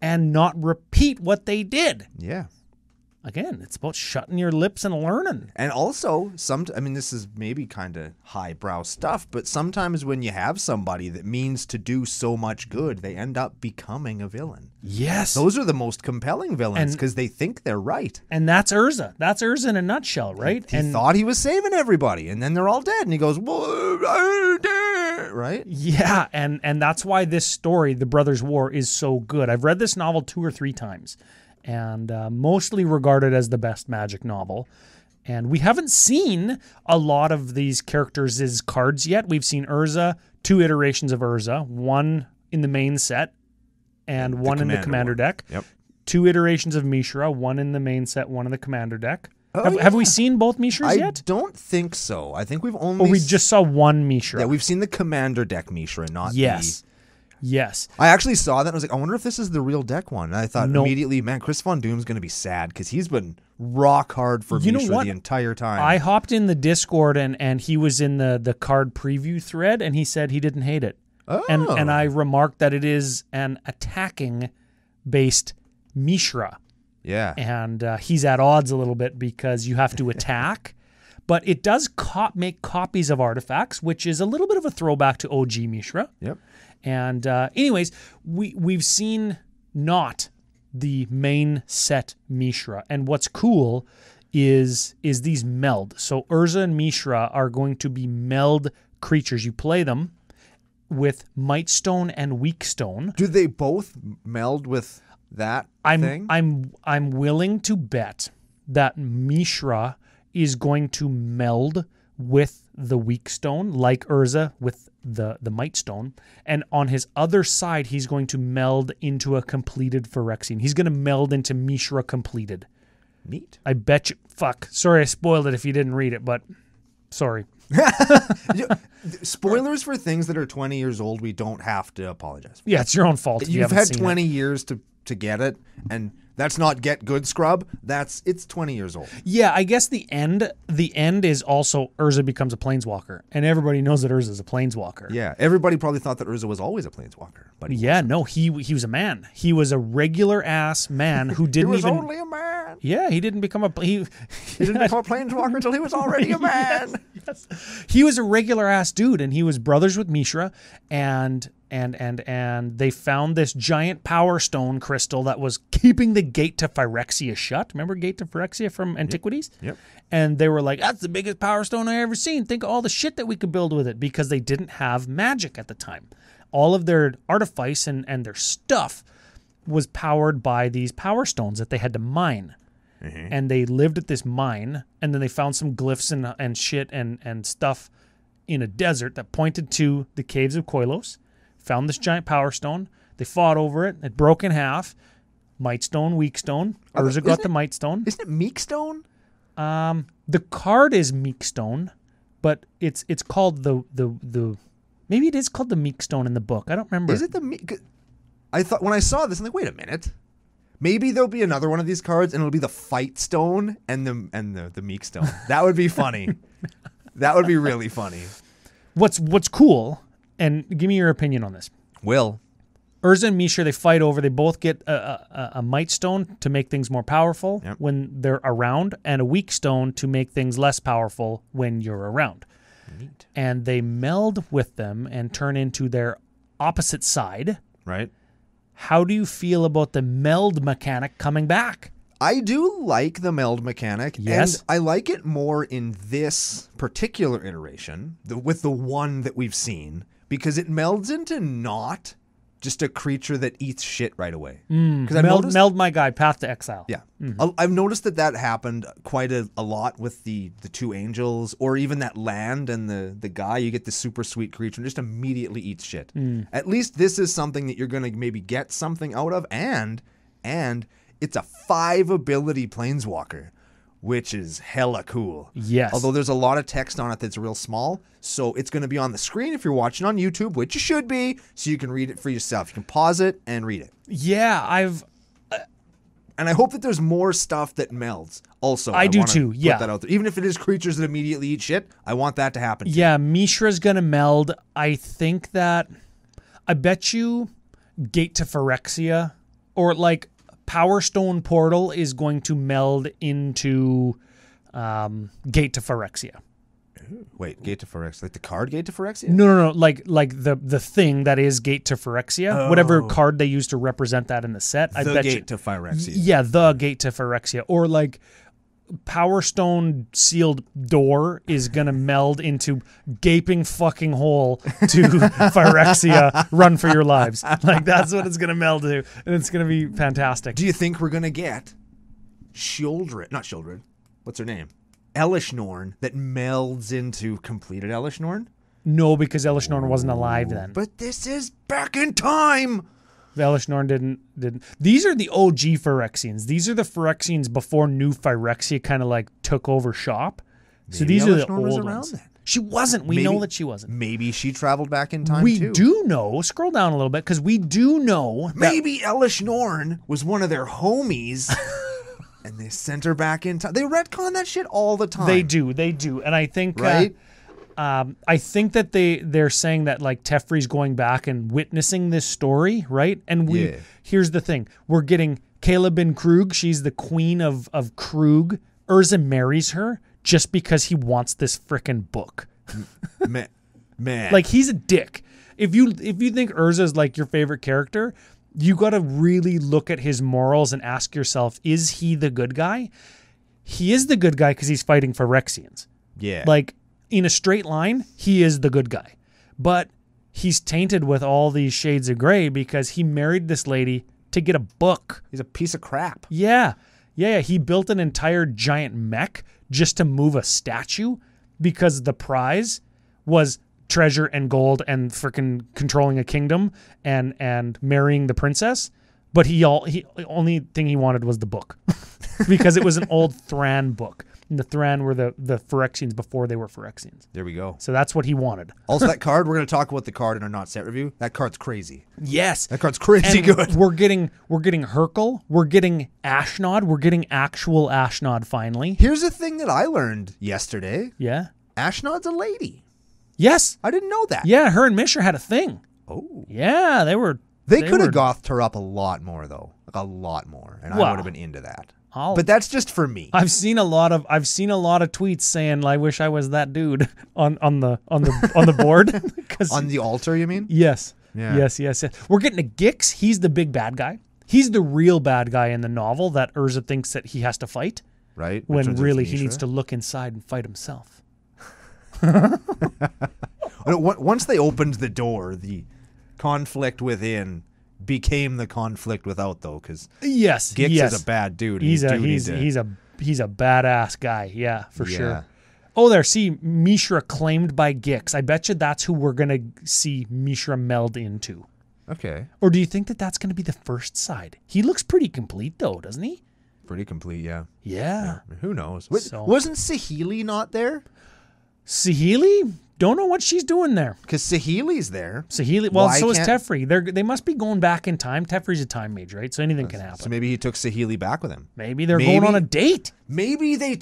and not repeat what they did. Yeah. Again, it's about shutting your lips and learning. And also, this is maybe kind of highbrow stuff, but sometimes when you have somebody that means to do so much good, they end up becoming a villain. Yes. Those are the most compelling villains because they think they're right. And that's Urza. That's Urza in a nutshell, right? He thought he was saving everybody, and then they're all dead, and he goes, right? Yeah, and that's why this story, The Brothers' War, is so good. I've read this novel 2 or 3 times. And mostly regarded as the best Magic novel. And we haven't seen a lot of these characters' cards yet. We've seen Urza, 2 iterations of Urza, one in the main set and one in the commander deck. Yep. 2 iterations of Mishra, one in the main set, one in the commander deck. Have we seen both Mishras yet? I don't think so. I think we've only... Or we just saw one Mishra? Yeah, we've seen the Commander deck Mishra, not Yes. Yes. I actually saw that and I was like, I wonder if this is the real deck one. And I thought No. immediately, man, Chris Von Doom's going to be sad because he's been rock hard for Mishra the entire time. I hopped in the Discord and he was in the card preview thread and he said he didn't hate it. Oh. And I remarked that it is an attacking-based Mishra. Yeah. And he's at odds a little bit because you have to attack. But it does make copies of artifacts, which is a little bit of a throwback to OG Mishra. Yep. And anyways, we've seen not the main set Mishra. And what's cool is these meld. So Urza and Mishra are going to be meld creatures. You play them with Mightstone and Weakstone. Do they both meld with that thing? I'm willing to bet that Mishra is going to meld with the Weakstone, like Urza with the Mightstone, and on his other side, he's going to meld into a completed Phyrexian. He's going to meld into Mishra completed. Neat. I bet you. Fuck. Sorry, I spoiled it if you didn't read it, but sorry. Spoilers for things that are 20 years old, we don't have to apologize for. Yeah, it's your own fault. If you You've haven't had seen 20 years to get it, and that's not get good scrub. It's 20 years old. Yeah, I guess the end is also Urza becomes a planeswalker, and everybody knows that Urza is a planeswalker. Yeah, everybody probably thought that Urza was always a planeswalker, but he was a man. He was a regular ass man who didn't he was only a man. Yeah, he didn't become a He didn't become a planeswalker until he was already a man. Yes. He was a regular ass dude, and he was brothers with Mishra, and they found this giant power stone crystal that was keeping the gate to Phyrexia shut. Remember Gate to Phyrexia from Antiquities? Yep. And they were like, that's the biggest power stone I ever seen. Think of all the shit that we could build with it, because they didn't have magic at the time. All of their artifice and their stuff was powered by these power stones that they had to mine. Mm-hmm. And they lived at this mine, and then they found some glyphs and shit and stuff in a desert that pointed to the caves of Koilos. Found this giant power stone. They fought over it. It broke in half. Mightstone, Weakstone. Urza got the Mightstone. Isn't it Meekstone? The card is Meekstone, but it's called the maybe it is called the Meekstone in the book. I don't remember. Is it the Meek? I thought when I saw this, I'm like, wait a minute. Maybe there'll be another one of these cards, and it'll be the Fight Stone and the Meek Stone. That would be funny. That would be really funny. What's cool, and give me your opinion on this. Will. Urza and Mishra, they fight over. They both get a Might Stone to make things more powerful when they're around, and a Weak Stone to make things less powerful when you're around. Neat. And they meld with them and turn into their opposite side. Right. How do you feel about the meld mechanic coming back? I do like the meld mechanic. Yes. And I like it more in this particular iteration, with the one that we've seen, because it melds into not just a creature that eats shit right away. Meld my guy, Path to Exile. Yeah. I've noticed that happened quite a lot with the two angels, or even that land and the guy. You get the super sweet creature and just immediately eats shit. At least this is something that you're going to maybe get something out of, and it's a 5 ability planeswalker, which is hella cool. Yes. Although there's a lot of text on it that's real small, so it's going to be on the screen if you're watching on YouTube, which you should be, so you can read it for yourself. You can pause it and read it. Yeah, And I hope that there's more stuff that melds. Also, I do too. Yeah, put that out there. Even if it is creatures that immediately eat shit, I want that to happen. Yeah, Mishra's gonna meld. I think that. I bet you, Gate to Phyrexia, or like Power Stone Portal is going to meld into Gate to Phyrexia. Wait, Gate to Phyrexia? Like the card Gate to Phyrexia? No. Like the thing that is Gate to Phyrexia. Whatever card they use to represent that in the set. I bet Gate to Phyrexia. Yeah, the Gate to Phyrexia. Or like Power Stone Sealed Door is going to meld into Gaping Fucking Hole to Phyrexia. Run for your lives. Like that's what it's going to meld to. And it's going to be fantastic. Do you think we're going to get not Shieldred. What's her name? Elishnorn that melds into completed Elishnorn? No, because Elishnorn wasn't alive then. But this is back in time. Elish Norn didn't. These are the OG Phyrexians. These are the Phyrexians before New Phyrexia kind of like took over shop. So these are the old ones. Then. She wasn't. We know that she wasn't. Maybe she traveled back in time, we too. do know. Scroll down a little bit, because we do know. Maybe Elish Norn was one of their homies, and they sent her back in time. They retcon that shit all the time. They do. And I think... Right? I think that they're saying that like Teferi's going back and witnessing this story, right? And here's the thing. We're getting Caleb and Krug. She's the queen of Krug. Urza marries her just because he wants this frickin' book. Man. Like, he's a dick. If you think Urza is like your favorite character, you got to really look at his morals and ask yourself, is he the good guy? He is the good guy because he's fighting for Phyrexians. Yeah. Like, in a straight line, he is the good guy. But he's tainted with all these shades of gray because he married this lady to get a book. He's a piece of crap. Yeah. He built an entire giant mech just to move a statue because the prize was treasure and gold and freaking controlling a kingdom and marrying the princess. But he only thing he wanted was the book because it was an old Thran book. And the Thran were the Phyrexians before they were Phyrexians. There we go. So that's what he wanted. Also, that card, we're going to talk about the card in our not set review. That card's crazy. Yes. That card's crazy and good. We're getting Hercule. We're getting Ashnod. We're getting actual Ashnod finally. Here's the thing that I learned yesterday. Yeah. Ashnod's a lady. Yes. I didn't know that. Yeah, her and Mishra had a thing. Oh. Yeah, they were... They could have gothed her up a lot more, though. Like a lot more. And I would have been into that. But that's just for me. I've seen a lot of tweets saying, "I wish I was that dude" on the board. On the altar, you mean? Yes. Yeah. Yes. We're getting a Gix. He's the big bad guy. He's the real bad guy in the novel that Urza thinks that he has to fight. Right. When really he needs to look inside and fight himself. Once they opened the door, the conflict within became the conflict without, though, because Gix is a bad dude. He's a badass guy. Yeah, for sure. Oh, there. See, Mishra claimed by Gix. I bet you that's who we're gonna see Mishra meld into. Okay. Or do you think that that's gonna be the first side? He looks pretty complete, though, doesn't he? Pretty complete, yeah. Yeah. Who knows? Wasn't Saheeli not there? Saheeli? Don't know what she's doing there. Because Saheeli's there. Saheeli, well, so is Teferi. They must be going back in time. Teferi's a time mage, right? So anything can happen. So maybe he took Saheeli back with him. Maybe they're going on a date. Maybe they.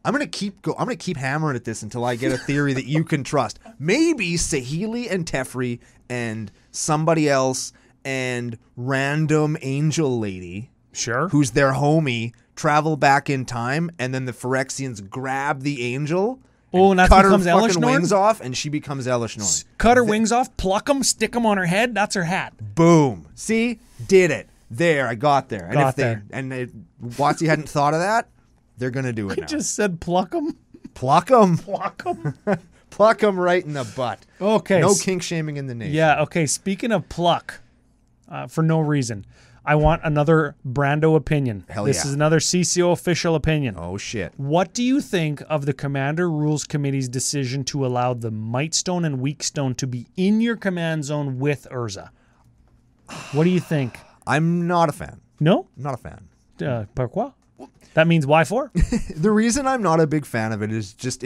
I'm gonna keep hammering at this until I get a theory that you can trust. Maybe Saheeli and Teferi and somebody else and random angel lady, sure, who's their homie, travel back in time, and then the Phyrexians grab the angel. Oh, and that becomes Elish Norn? Wings off, and she becomes Elish Norn. Cut her wings off, pluck them, stick them on her head. That's her hat. Boom. See? Did it. There, I got there. And WotC hadn't thought of that, they're going to do it now. I just said pluck them. Pluck them. Pluck them. Pluck them right in the butt. Okay. No kink shaming in the nation. Yeah, okay. Speaking of pluck, for no reason, I want another Brando opinion. This is another CCO official opinion. Oh, shit. What do you think of the Commander Rules Committee's decision to allow the Might Stone and Weak Stone to be in your command zone with Urza? What do you think? I'm not a fan. No? I'm not a fan. Pourquoi? That means why for? The reason I'm not a big fan of it is just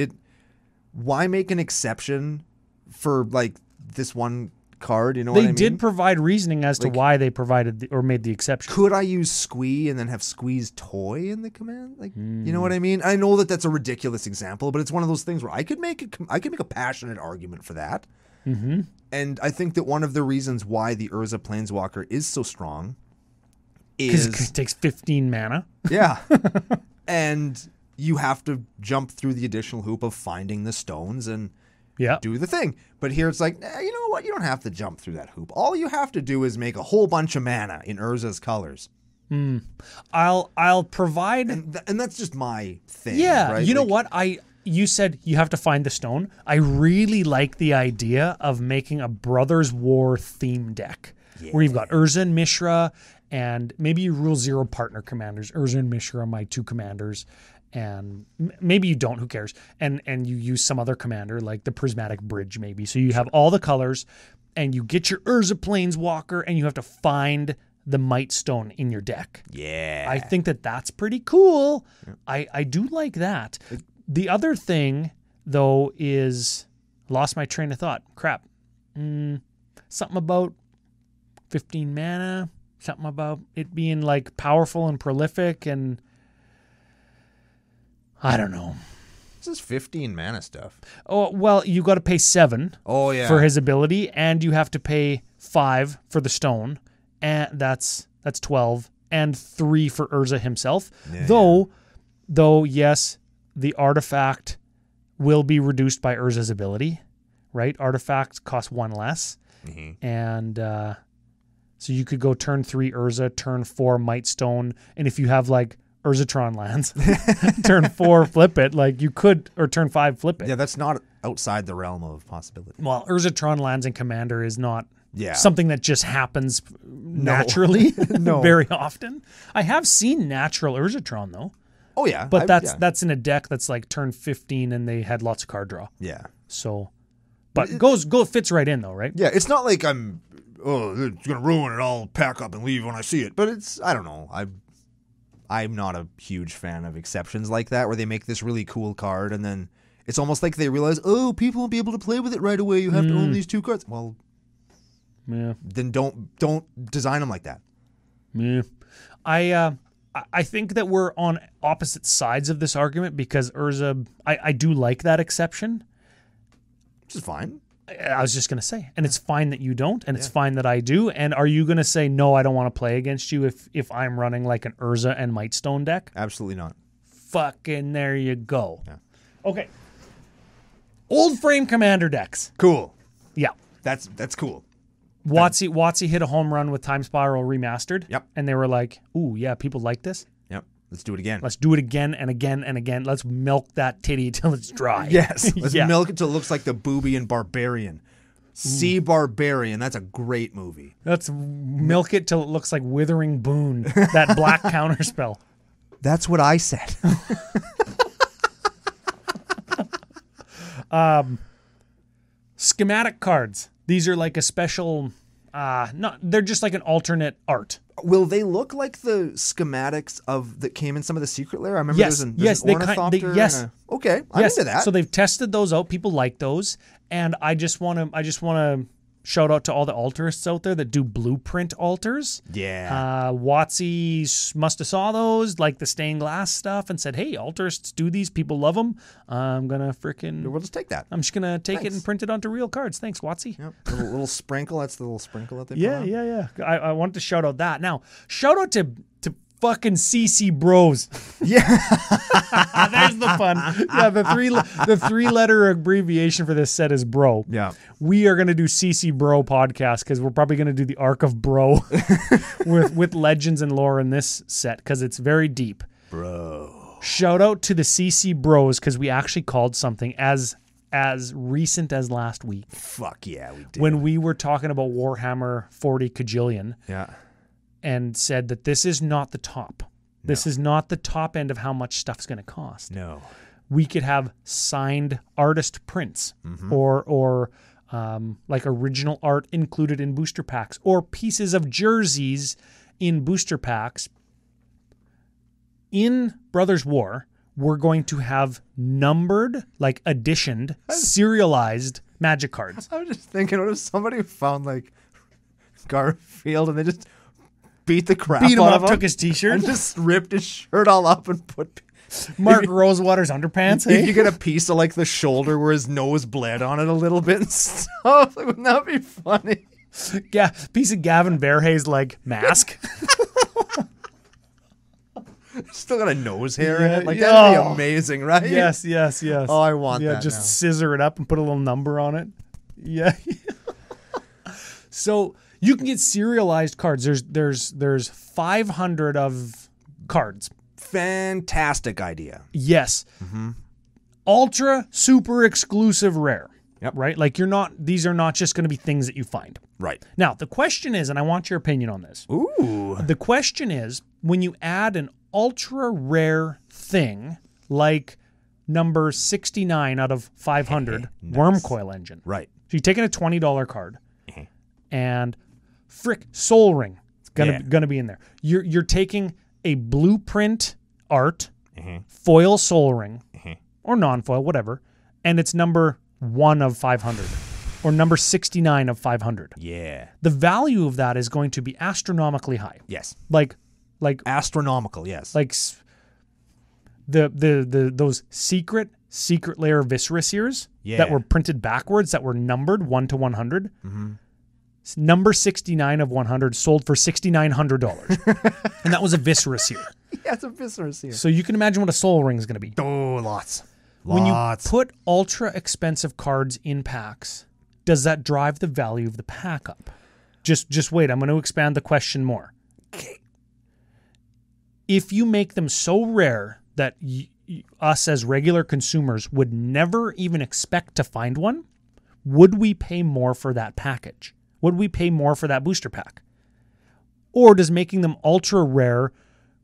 why make an exception for, like, this one card, you know what I mean? They did provide reasoning as to why they provided or made the exception. Could I use Squee and then have Squee's toy in the command? Like, you know what I mean? I know that that's a ridiculous example, but it's one of those things where I could make a passionate argument for that. Mm-hmm. And I think that one of the reasons why the Urza Planeswalker is so strong is because it takes 15 mana. Yeah. And you have to jump through the additional hoop of finding the stones and do the thing. But here it's like, you know what? You don't have to jump through that hoop. All you have to do is make a whole bunch of mana in Urza's colors. I'll provide, and that's just my thing. Yeah, right? You know what? You said you have to find the stone. I really like the idea of making a Brothers War theme deck where you've got Urza and Mishra, and maybe you rule 0 partner commanders. Urza and Mishra are my 2 commanders. and maybe you don't, who cares? And you use some other commander like the Prismatic Bridge maybe. So you have all the colors and you get your Urza Planeswalker and you have to find the Might Stone in your deck. Yeah. I think that's pretty cool. Yeah. I do like that. The other thing, though, is lost my train of thought. Crap. Something about 15 mana. Something about it being like powerful and prolific, and I don't know. This is 15 mana stuff. Oh, well, you got to pay 7 for his ability, and you have to pay 5 for the stone. And that's 12, and 3 for Urza himself. Yeah, though, yes, the artifact will be reduced by Urza's ability, right? Artifacts cost 1 less. Mm-hmm. And so you could go turn 3 Urza, turn 4 Might Stone, and if you have like Urzatron lands, turn 4 flip it, like you could, or turn 5 flip it. Yeah, that's not outside the realm of possibility. Well, Urzatron lands in Commander is not something that just happens naturally very often. I have seen natural Urzatron though. Oh yeah. But that's in a deck that's like turn 15 and they had lots of card draw. Yeah. So but fits right in though, right? Yeah, it's not like it's gonna ruin it, I'll pack up and leave when I see it. But it's, I don't know. I'm not a huge fan of exceptions like that where they make this really cool card and then it's almost like they realize, people won't be able to play with it right away. You have to own these 2 cards. Well, yeah. Then don't design them like that. Yeah. I think that we're on opposite sides of this argument because Urza, I do like that exception. Which is fine. I was just going to say, and it's fine that you don't, and it's fine that I do. And are you going to say, no, I don't want to play against you if I'm running like an Urza and Mightstone deck? Absolutely not. Fucking there you go. Yeah. Okay. Old frame commander decks. Cool. Yeah. That's cool. WotC hit a home run with Time Spiral Remastered. Yep. And they were like, ooh, yeah, people like this. Yep. Let's do it again. Let's do it again and again and again. Let's milk that titty till it's dry. Yes. Let's milk it till it looks like the booby in Barbarian. See Barbarian. That's a great movie. Let's milk it till it looks like Withering Boon, that black counterspell. That's what I said. Schematic cards. These are like a special, they're just like an alternate art. Will they look like the schematics that came in some of the Secret Lair? I remember there's an Ornithopter. Okay, I'm into that. So they've tested those out. People like those, and I just want to shout out to all the altarists out there that do blueprint altars. Yeah. WotC must have saw those, like the stained glass stuff, and said, hey, altarists do these. People love them. I'm going to We'll just take that. I'm just going to take it and print it onto real cards. Thanks, WotC. Yep. A little sprinkle. That's the little sprinkle that they put on. Yeah. I want to shout out that. Now, shout out to fucking CC Bros. Yeah. There's the fun. Yeah, the 3-letter abbreviation for this set is bro. Yeah. We are going to do CC Bro podcast because we're probably going to do the arc of bro with legends and lore in this set because it's very deep. Bro. Shout out to the CC Bros because we actually called something as recent as last week. Fuck yeah, we did. When we were talking about Warhammer 40 Kajillion. Yeah. And said that this is not the top. This is not the top end of how much stuff's going to cost. No. We could have signed artist prints or like original art included in booster packs or pieces of jerseys in booster packs. In Brothers War, we're going to have numbered, like editioned, serialized Magic cards. I was just thinking, what if somebody found like Garfield and they just beat the crap out of him, him, took his t-shirt, and just ripped his shirt all up and put Mark Rosewater's underpants. If you get a piece of like the shoulder where his nose bled on it a little bit and stuff, like, wouldn't that be funny? Yeah, piece of Gavin Verhey's like mask. Still got a nose hair in it. Like that'd be amazing, right? Yes. Oh, I want that. Yeah, just scissor it up and put a little number on it. Yeah. So you can get serialized cards. There's 500 of cards. Fantastic idea. Yes. Ultra super exclusive rare. Yep. Right? Like these are not just going to be things that you find. Right. Now, the question is, and I want your opinion on this. Ooh. The question is, when you add an ultra rare thing like number 69 out of 500 Nice. worm coil engine. Right. So you're taking a $20 card and Soul Ring. It's gonna be in there. You're taking a blueprint art foil Soul Ring or non-foil, whatever, and it's number 1 of 500 or number 69 of 500. Yeah. The value of that is going to be astronomically high. Yes. Like Astronomical, yes. like those secret layer Viscera sears that were printed backwards, that were numbered 1 to 100. Number 69 of 100 sold for $6,900, and that was a Viscera sear. Yeah, it's a Viscera sear. So you can imagine what a Soul Ring is going to be. Oh, lots. When you put ultra expensive cards in packs, does that drive the value of the pack up? Just wait. I'm going to expand the question more. Okay. If you make them so rare that us as regular consumers would never even expect to find one, would we pay more for that package? Would we pay more for that booster pack? Or does making them ultra rare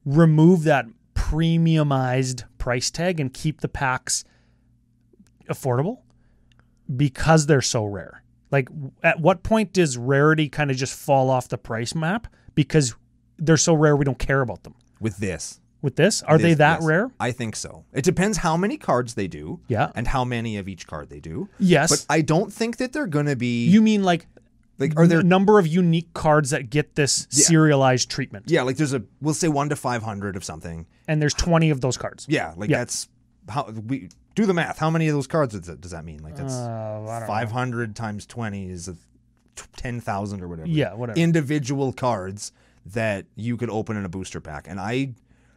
remove that premiumized price tag and keep the packs affordable because they're so rare? Like, at what point does rarity kind of just fall off the price map because they're so rare we don't care about them? With this? Are they that yes. rare? I think so. It depends how many cards they do. Yeah. And how many of each card they do. Yes. But I don't think that they're going to be... You mean like are there... number of unique cards that get this serialized treatment? Yeah, like there's we'll say 1 to 500 of something. And there's 20 of those cards. Yeah, that's... how we do the math. How many of those cards does that mean? Like that's 500 times 20 is 10,000 or whatever. Yeah, whatever. Individual cards that you could open in a booster pack. And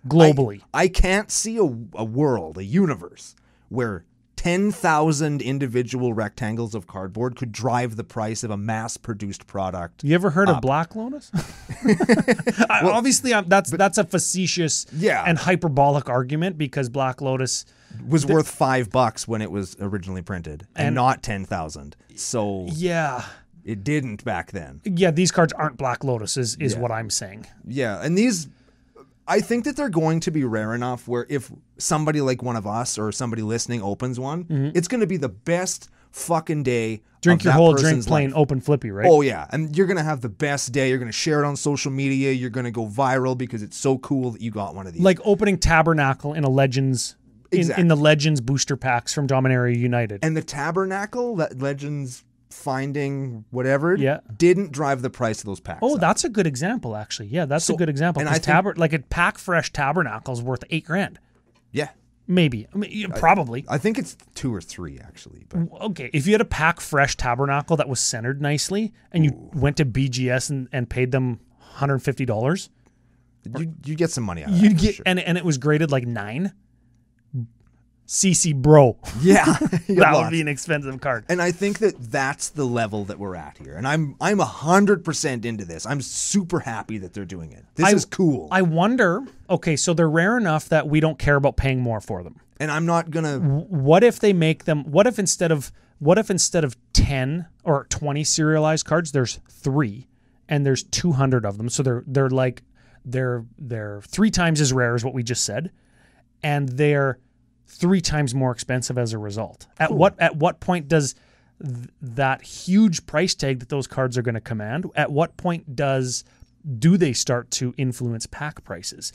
globally, I can't see a world, a universe, where 10,000 individual rectangles of cardboard could drive the price of a mass-produced product. You ever heard of Black Lotus? Obviously, that's a facetious and hyperbolic argument because Black Lotus was worth $5 when it was originally printed, and not 10,000. So it didn't back then. Yeah, these cards aren't Black Lotus, is what I'm saying. Yeah, and these, I think that they're going to be rare enough where if somebody like one of us or somebody listening opens one, it's going to be the best fucking day. Drink your whole drink playing open flippy, right? Oh, yeah. And you're going to have the best day. You're going to share it on social media. You're going to go viral because it's so cool that you got one of these. Like opening Tabernacle in a Legends, in the Legends booster packs from Dominaria United. And the Tabernacle, that Legends finding whatever, didn't drive the price of those packs. Oh, that's a good example, actually. Yeah, that's a good example. And like a pack fresh Tabernacle is worth $8,000. Yeah. Maybe. I mean, probably. I think it's 2 or 3, actually. But. Okay, if you had a pack fresh Tabernacle that was centered nicely and you went to BGS and paid them $150, you get some money out of it. Sure. And it was graded like 9. CC bro. Yeah. That would be an expensive card. And I think that's the level that we're at here. And I'm 100% into this. I'm super happy that they're doing it. This is cool. I wonder, okay, so they're rare enough that we don't care about paying more for them. And I'm not going to... What if they make them... What if instead of 10 or 20 serialized cards, there's 3 and there's 200 of them. So they're 3 times as rare as what we just said. And they're 3 times more expensive as a result. At what point does that huge price tag that those cards are going to command, at what point do they start to influence pack prices?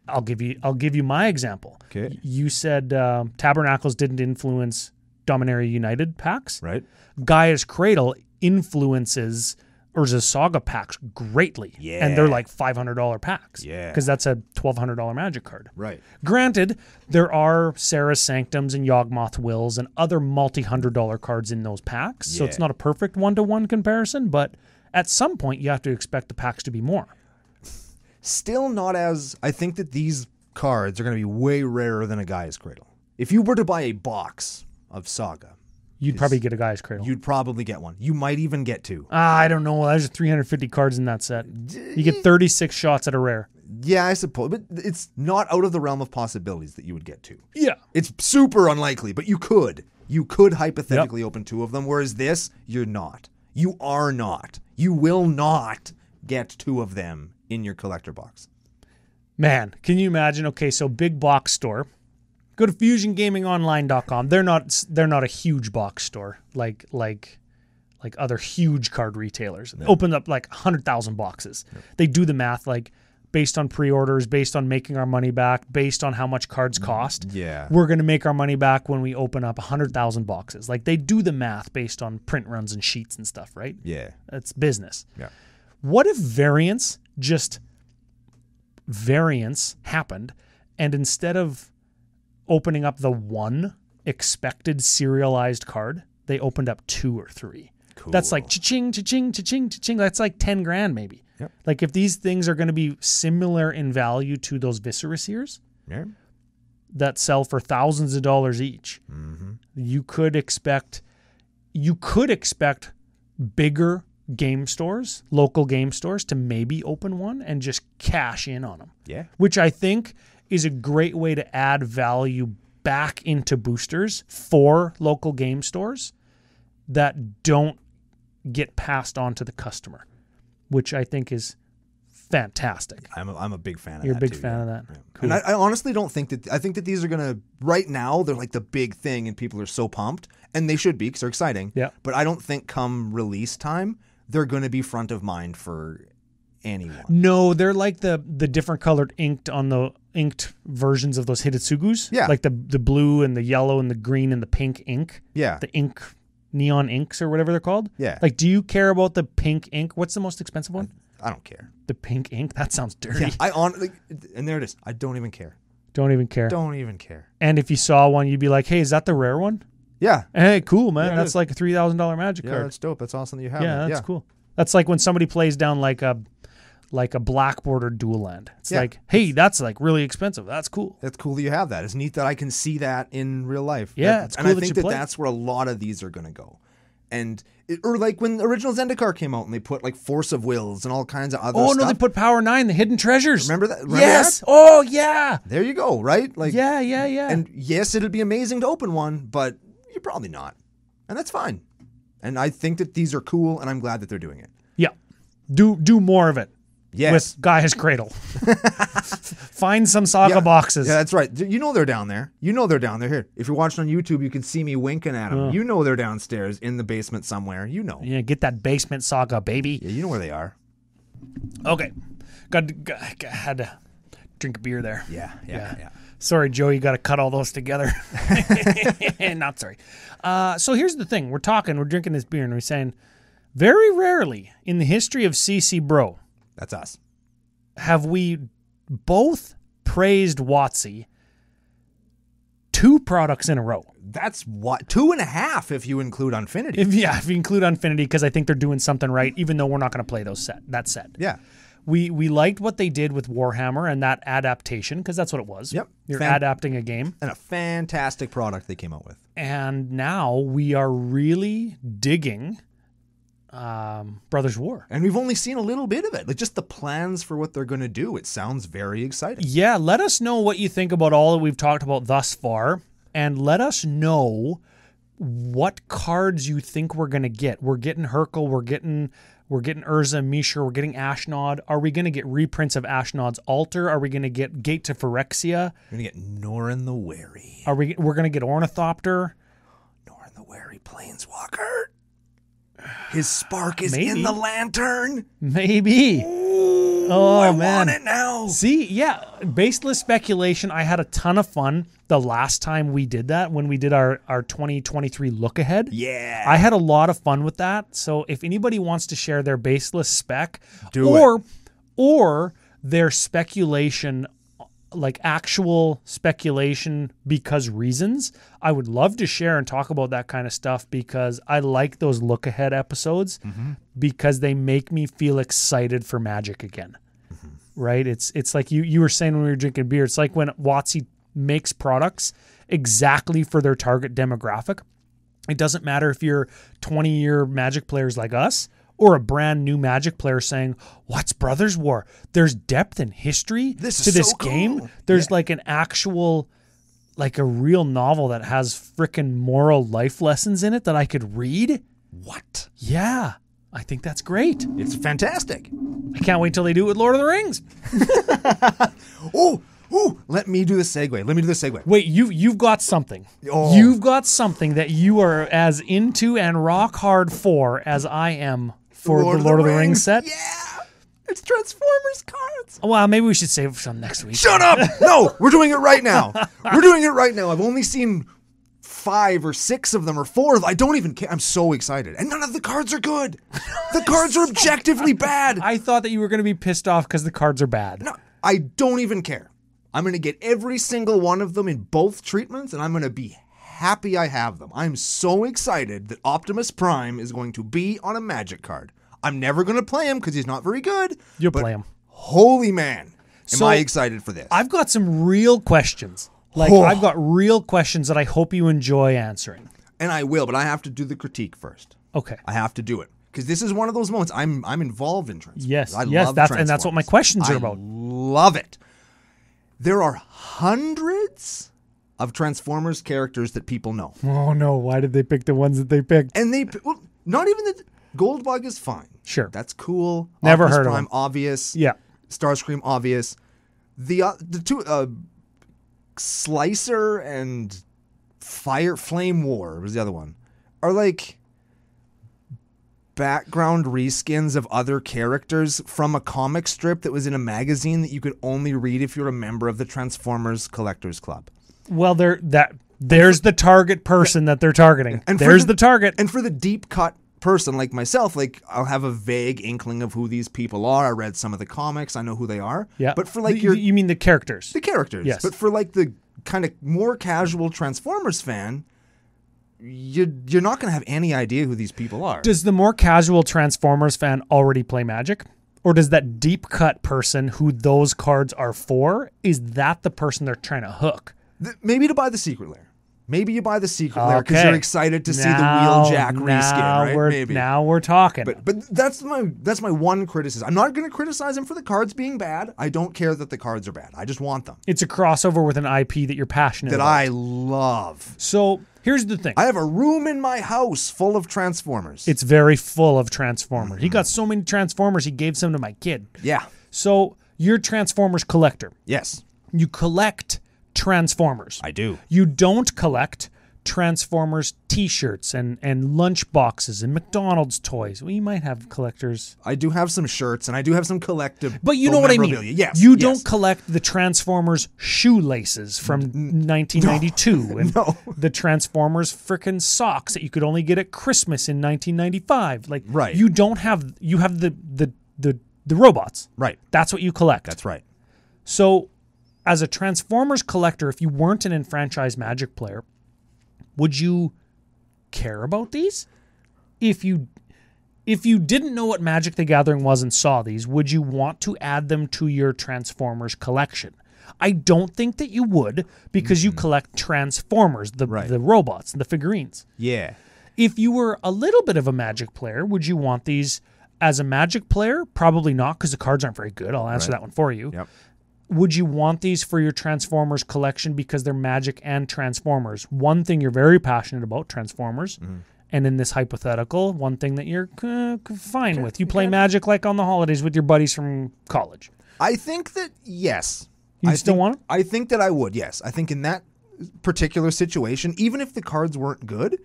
I'll give you my example. Okay. You said Tabernacles didn't influence Dominaria United packs. Right. Gaia's Cradle influences Urza Saga packs greatly. Yeah. And they're like $500 packs. Yeah. Because that's a $1,200 Magic card. Right. Granted, there are Sarah's Sanctums and Yawgmoth Wills and other multi-$100 cards in those packs. So it's not a perfect one-to-one comparison, but at some point you have to expect the packs to be more. Still not as... I think that these cards are going to be way rarer than a Gaia's Cradle. If you were to buy a box of Saga... You'd probably get a Gaia's Cradle. You'd probably get one. You might even get 2. I don't know. There's 350 cards in that set. You get 36 shots at a rare. Yeah, I suppose. But it's not out of the realm of possibilities that you would get 2. Yeah. It's super unlikely, but you could. You could hypothetically open 2 of them, whereas this, you're not. You are not. You will not get 2 of them in your collector box. Man, can you imagine? Okay, so big box store. Go to FusionGamingOnline.com. They're not a huge box store like other huge card retailers. They open up like 100,000 boxes. Yep. They do the math like based on pre-orders, based on making our money back, based on how much cards cost. Yeah. We're going to make our money back when we open up 100,000 boxes. Like they do the math based on print runs and sheets and stuff, right? Yeah. It's business. Yeah. What if variance happened and instead of opening up the one expected serialized card, they opened up 2 or 3? Cool. That's like cha-ching, cha-ching, cha-ching, cha-ching. That's like 10 grand maybe. Yep. Like if these things are going to be similar in value to those Viscera Sears that sell for thousands of dollars each, you could expect bigger game stores, local game stores, to maybe open one and just cash in on them. Yeah. Which I think is a great way to add value back into boosters for local game stores that don't get passed on to the customer, which I think is fantastic. I'm a big fan of that. You're a big fan of that. Yeah. Cool. And I honestly don't think that, I think that these are going to, right now, they're like the big thing and people are so pumped, and they should be because they're exciting. Yeah. But I don't think come release time, they're going to be front of mind for anyone. No, they're like the different colored inked versions of those Hitotsugus. Yeah. Like the blue and the yellow and the green and the pink ink. Yeah. The ink, neon inks or whatever they're called. Yeah. Like, do you care about the pink ink? What's the most expensive one? I don't care. The pink ink? That sounds dirty. Yeah, and there it is. I don't even care. Don't even care. Don't even care. And if you saw one, you'd be like, hey, is that the rare one? Yeah. Hey, cool, man. Yeah, that's like a $3,000 Magic card. Yeah, that's dope. That's awesome that you have it. That's cool. That's like when somebody plays down like a black bordered dual land. It's like, hey, that's like really expensive. That's cool. That's cool that you have that. It's neat that I can see that in real life. Yeah, it's cool. And I think that's where a lot of these are going to go. Or like when the original Zendikar came out and they put like Force of Wills and all kinds of other stuff. Oh, no, they put Power 9, the Hidden Treasures. Remember that? Yes. That? Oh, yeah. There you go, right? Like, yeah. And yes, it'd be amazing to open one, but you're probably not. And that's fine. And I think that these are cool, and I'm glad that they're doing it. Yeah. Do more of it. Yes. With Gaia's Cradle. Find some Saga boxes. Yeah, that's right. You know they're down there. Here. If you're watching on YouTube, you can see me winking at them. You know they're downstairs in the basement somewhere. You know. Yeah, get that basement Saga, baby. Yeah, you know where they are. Okay. Had to drink a beer there. Yeah. Sorry, Joe, you got to cut all those together. Not sorry. So here's the thing. We're drinking this beer, and we're saying, very rarely in the history of CC Bro, that's us, have we both praised WotC 2 products in a row. That's what, 2.5 if you include Unfinity. If you include Unfinity, because I think they're doing something right, even though we're not going to play that set. Yeah. We liked what they did with Warhammer and that adaptation, because that's what it was. Yep. You're adapting a game. And a fantastic product they came out with. And now we are really digging Brothers War. And we've only seen a little bit of it. Like just the plans for what they're going to do. It sounds very exciting. Yeah, let us know what you think about all that we've talked about thus far. And let us know what cards you think we're going to get. We're getting Hercule, we're getting Urza, Mishra, we're getting Ashnod. Are we going to get reprints of Ashnod's Altar? Are we going to get Gate to Phyrexia? We're going to get Norin the Wary. We're going to get Ornithopter? Norin the Wary Planeswalker. His spark is in the lantern. Maybe. Ooh, I want it now. See, yeah, baseless speculation. I had a ton of fun the last time we did that, when we did our 2023 look ahead. Yeah. I had a lot of fun with that. So if anybody wants to share their baseless spec or their speculation, like actual speculation because reasons, I would love to share and talk about that kind of stuff, because I like those look ahead episodes because they make me feel excited for Magic again. Right? It's like you were saying when we were drinking beer, it's like when WotC makes products exactly for their target demographic. It doesn't matter if you're 20-year Magic players like us or a brand new Magic player saying, what's Brothers War? There's depth and history to this game. Cool. There's like an actual, like a real novel that has frickin' moral life lessons in it that I could read. What? Yeah. I think that's great. It's fantastic. I can't wait till they do it with Lord of the Rings. Ooh, let me do the segue. Wait, you've got something. Oh. You've got something that you are as into and rock hard for as I am for the Lord of the Rings set. Yeah, it's Transformers cards. Well, maybe we should save some next week. Shut up! No, we're doing it right now. I've only seen 5 or 6 of them or 4 of them. I don't even care. I'm so excited. And none of the cards are good. The cards are objectively bad. I thought that you were going to be pissed off because the cards are bad. No, I don't even care. I'm going to get every single one of them in both treatments, and I'm going to be happy I have them. I'm so excited that Optimus Prime is going to be on a Magic card. I'm never going to play him because he's not very good. You'll play him. Holy man, am So, I excited for this. I've got some real questions. I've got real questions that I hope you enjoy answering. And I will, but I have to do the critique first. Okay. I have to do it. Because this is one of those moments I'm involved in Transformers. Yes, I love that's Transformers. what my questions are about. I love it. There are hundreds of Transformers characters that people know. Oh no, why did they pick the ones that they picked? And not even the Goldbug is fine. Sure. That's cool. Never Optimus heard of Prime, him. obvious. Yeah. Starscream, obvious. The two Slicer and Flame War was the other one, are like background reskins of other characters from a comic strip that was in a magazine that you could only read if you're a member of the Transformers Collectors Club. Well, there's the target person that they're targeting. And there's the target. And for the deep cut person like myself, like I'll have a vague inkling of who these people are. I read some of the comics. I know who they are. Yeah. But for like you mean the characters? the characters. Yes. But for like the kind of more casual Transformers fan, you're not going to have any idea who these people are. Does the more casual Transformers fan already play Magic? Or does that deep cut person who those cards are for, is that the person they're trying to hook? Maybe to buy the Secret Lair. Maybe you buy the Secret Lair because you're excited to see the Wheeljack reskin, right? Maybe. Now we're talking. But that's my one criticism. I'm not going to criticize him for the cards being bad. I don't care that the cards are bad. I just want them. It's a crossover with an IP that you're passionate That about. I love. So here's the thing. I have a room in my house full of Transformers. It's very full of Transformers. He got so many Transformers, he gave some to my kid. Yeah. So you're a Transformers collector. Yes. You collect Transformers. I do. You don't collect Transformers t-shirts and lunch boxes and McDonald's toys. Well, you might have collectors. I do have some shirts and I do have some collectible But you know what I mean. Yes. You yes. don't collect the Transformers shoelaces from 1992 and the Transformers frickin' socks that you could only get at Christmas in 1995. Like Right. you have the robots. Right. That's what you collect. That's right. So as a Transformers collector, if you weren't an enfranchised Magic player, would you care about these? If you didn't know what Magic the Gathering was and saw these, would you want to add them to your Transformers collection? I don't think that you would because you collect Transformers, the robots, the figurines. Yeah. If you were a little bit of a Magic player, would you want these as a Magic player? Probably not because the cards aren't very good. I'll answer that one for you. Yep. Would you want these for your Transformers collection because they're Magic and Transformers? One thing you're very passionate about, Transformers, and in this hypothetical, one thing that you're fine with. You play Magic like on the holidays with your buddies from college. I think that, yes. You still want them? I think that I would, yes. I think in that particular situation, even if the cards weren't good,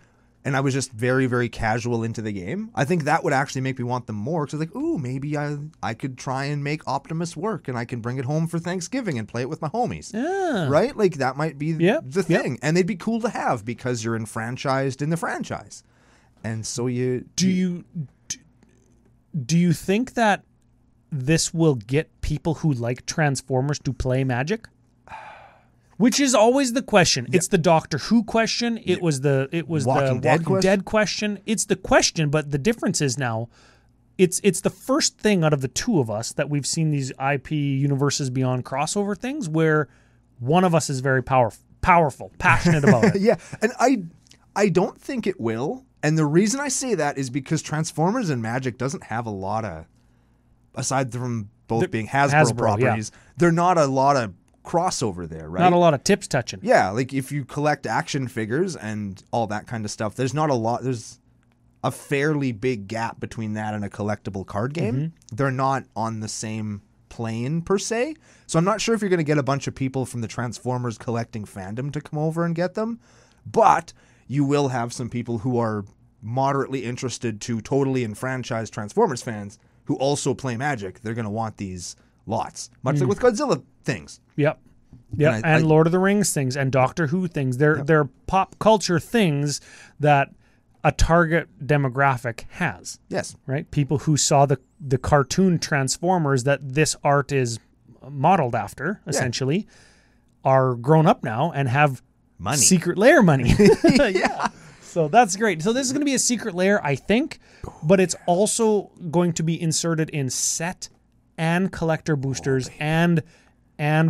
and I was just very, very casual into the game, I think that would actually make me want them more. Because like, ooh, maybe I could try and make Optimus work, and I can bring it home for Thanksgiving and play it with my homies. Yeah. Right? Like, that might be the thing. Yep. And they'd be cool to have because you're enfranchised in the franchise. And so Do you think that this will get people who like Transformers to play Magic? Which is always the question. Yeah. It's the Doctor Who question. It was the Walking Dead question. It's the question, but the difference is now it's the first thing out of the two of us that we've seen these IP universes beyond crossover things where one of us is very powerful, passionate about it. Yeah. And I don't think it will. And the reason I say that is because Transformers and Magic doesn't have a lot of, aside from both being Hasbro properties, they're not a lot of crossover there, right? Not a lot of tips touching. Yeah, like if you collect action figures and all that kind of stuff, there's a fairly big gap between that and a collectible card game. They're not on the same plane per se. So I'm not sure if you're going to get a bunch of people from the Transformers collecting fandom to come over and get them, but you will have some people who are moderately interested to totally enfranchised Transformers fans who also play Magic. They're going to want these lots, much like with Godzilla things. Yep. Yep. And Lord of the Rings things and Doctor Who things. They're pop culture things that a target demographic has. Yes. Right? People who saw the cartoon Transformers that this art is modeled after, essentially, are grown up now and have money. Secret Lair money. Yeah. So that's great. So this is going to be a Secret Lair, I think, but it's also going to be inserted in set and collector boosters and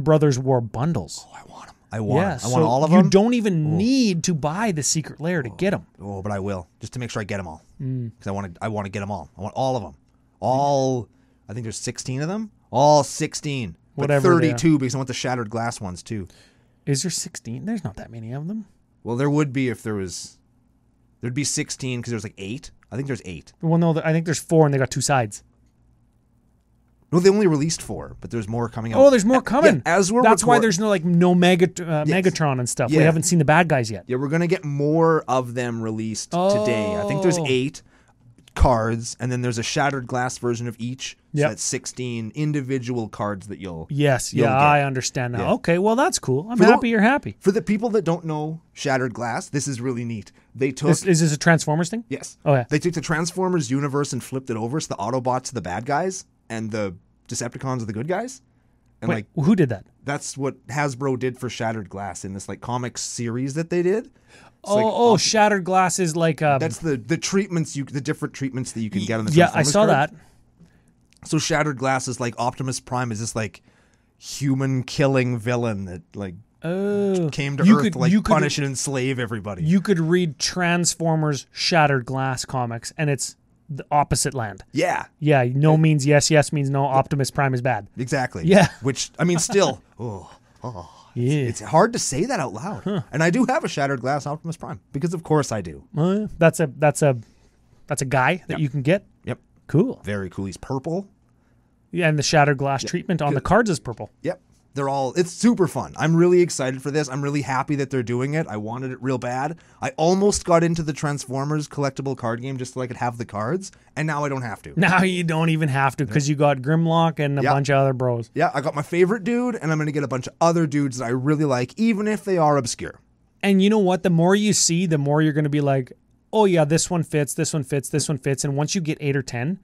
Brothers War bundles. Oh, I want them. I want so all of them. You don't even need to buy the Secret Lair to get them. Oh, but I will, just to make sure I get them all. Because I want to get them all. I want all of them. All, I think there's 16 of them. All 16. But Whatever 32 because I want the shattered glass ones too. Is there 16? There's not that many of them. Well, there would be if there was. There'd be 16 because there's like 8. I think there's 8. Well, no, I think there's 4 and they got 2 sides. No, they only released 4, but there's more coming out. Oh, there's more coming. Yeah, that's why there's no Megatron and stuff. Yeah. We haven't seen the bad guys yet. Yeah, we're gonna get more of them released today. I think there's 8 cards, and then there's a shattered glass version of each. So that's 16 individual cards that you'll. Yes, you'll yeah, get. I understand now. Yeah. Okay, well that's cool. I'm happy you're happy. For the people that don't know shattered glass, this is really neat. They took. Is this a Transformers thing? Yes. Oh yeah. They took the Transformers universe and flipped it over, so the Autobots are the bad guys and the Decepticons are the good guys. And Wait, who did that? that's what Hasbro did for Shattered Glass in this like comics series that they did. Shattered Glass is like That's the treatments the different treatments that you can get on the yeah, I Transformers saw card. that. So Shattered Glass is like Optimus Prime is this like human killing villain that like came to Earth to punish and enslave everybody. You could read Transformers Shattered Glass comics and it's the opposite land. Yeah. Yeah, no means yes, yes means no. Optimus Prime is bad. Exactly. Yeah. Which I mean still it's hard to say that out loud. Huh. And I do have a Shattered Glass Optimus Prime because of course I do. That's a guy that you can get. Yep. Cool. Very cool. He's purple. Yeah, and the Shattered Glass treatment on the cards is purple. Yep. It's super fun. I'm really excited for this. I'm really happy that they're doing it. I wanted it real bad. I almost got into the Transformers collectible card game just so I could have the cards, and now I don't have to. Now you don't even have to because you got Grimlock and a bunch of other bros. Yeah, I got my favorite dude, and I'm going to get a bunch of other dudes that I really like, even if they are obscure. And you know what? The more you see, the more you're going to be like, oh yeah, this one fits, this one fits, this one fits. And once you get 8 or 10,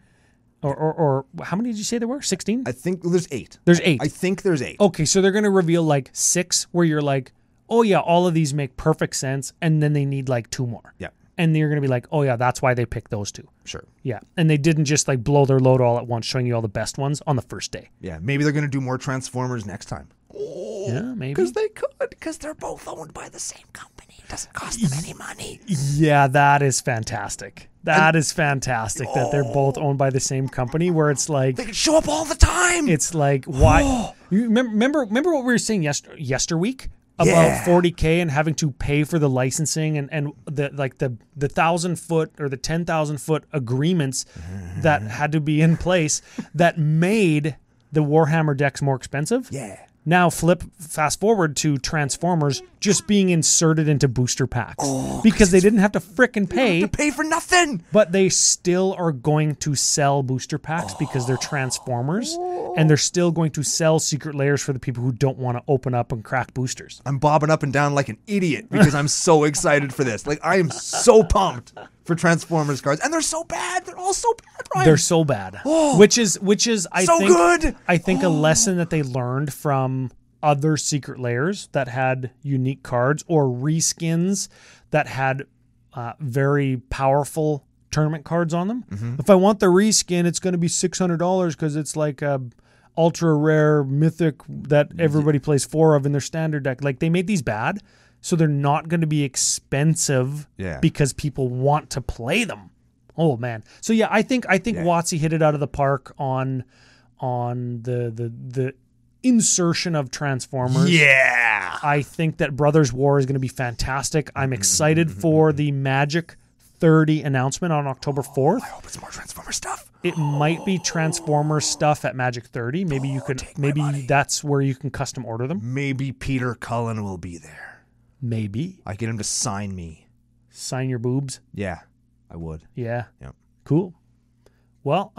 or how many did you say there were? 16? I think there's 8. There's 8. I think there's 8. Okay, so they're going to reveal like 6 where you're like, oh yeah, all of these make perfect sense. And then they need like 2 more. Yeah. And you're going to be like, oh yeah, that's why they picked those 2. Sure. Yeah. And they didn't just like blow their load all at once, showing you all the best ones on the first day. Yeah. Maybe they're going to do more Transformers next time. Yeah, maybe. Because they could. Because they're both owned by the same company. It doesn't cost them any money. Yeah, that is fantastic. That is fantastic that they're both owned by the same company where it's like... They can show up all the time. It's like, why... You remember what we were saying yesterweek? About 40K and having to pay for the licensing and the 1,000-foot or the 10,000-foot agreements that had to be in place that made the Warhammer decks more expensive. Yeah. Now fast forward to Transformers just being inserted into booster packs because they didn't have to frickin' pay. To pay for nothing. But they still are going to sell booster packs because they're Transformers, and they're still going to sell secret layers for the people who don't want to open up and crack boosters. I'm bobbing up and down like an idiot because I'm so excited for this. Like I am so pumped for Transformers cards, and they're so bad. They're all so bad, Brian. They're so bad. Which is I think good. I think a lesson that they learned from other secret layers that had unique cards or reskins that had very powerful tournament cards on them. Mm-hmm. If I want the reskin, it's going to be $600 because it's like a ultra rare mythic that everybody plays 4 of in their standard deck. Like they made these bad, so they're not going to be expensive because people want to play them. Oh man. So yeah, I think WotC hit it out of the park on the insertion of Transformers. Yeah. I think that Brothers War is going to be fantastic. I'm excited for the Magic 30 announcement on October 4th. I hope it's more Transformer stuff. It might be Transformer stuff at Magic 30. Maybe you could. Maybe that's where you can custom order them. Maybe Peter Cullen will be there. Maybe I get him to sign me. Sign your boobs. Yeah, I would. Yeah. Yep. Cool. Well,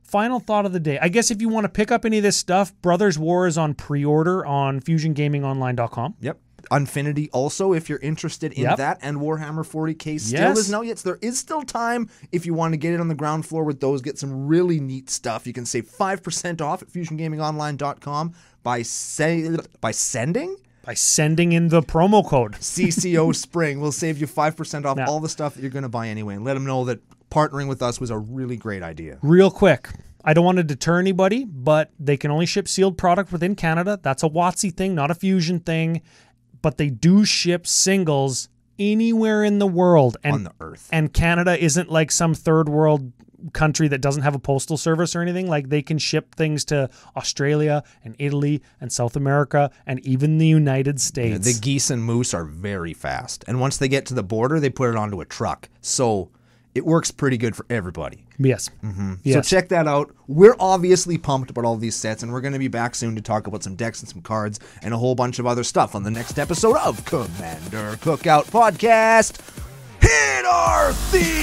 final thought of the day. I guess if you want to pick up any of this stuff, Brothers War is on pre-order on FusionGamingOnline.com. Yep. Unfinity also, if you're interested in that, and Warhammer 40k still isn't out yet. So there is still time if you want to get it on the ground floor with those, get some really neat stuff. You can save 5% off at FusionGamingOnline.com by sending? By sending in the promo code. CCO Spring will save you 5% off all the stuff that you're going to buy anyway. And let them know that partnering with us was a really great idea. Real quick. I don't want to deter anybody, but they can only ship sealed product within Canada. That's a WotC thing, not a Fusion thing. But they do ship singles anywhere in the world. And, on the earth. And Canada isn't like some third world country that doesn't have a postal service or anything. Like, they can ship things to Australia and Italy and South America and even the United States. The geese and moose are very fast. And once they get to the border, they put it onto a truck. So it works pretty good for everybody. Yes. Mm-hmm. Yes. So check that out. We're obviously pumped about all these sets, and we're going to be back soon to talk about some decks and some cards and a whole bunch of other stuff on the next episode of Commander Cookout Podcast. Hit our theme!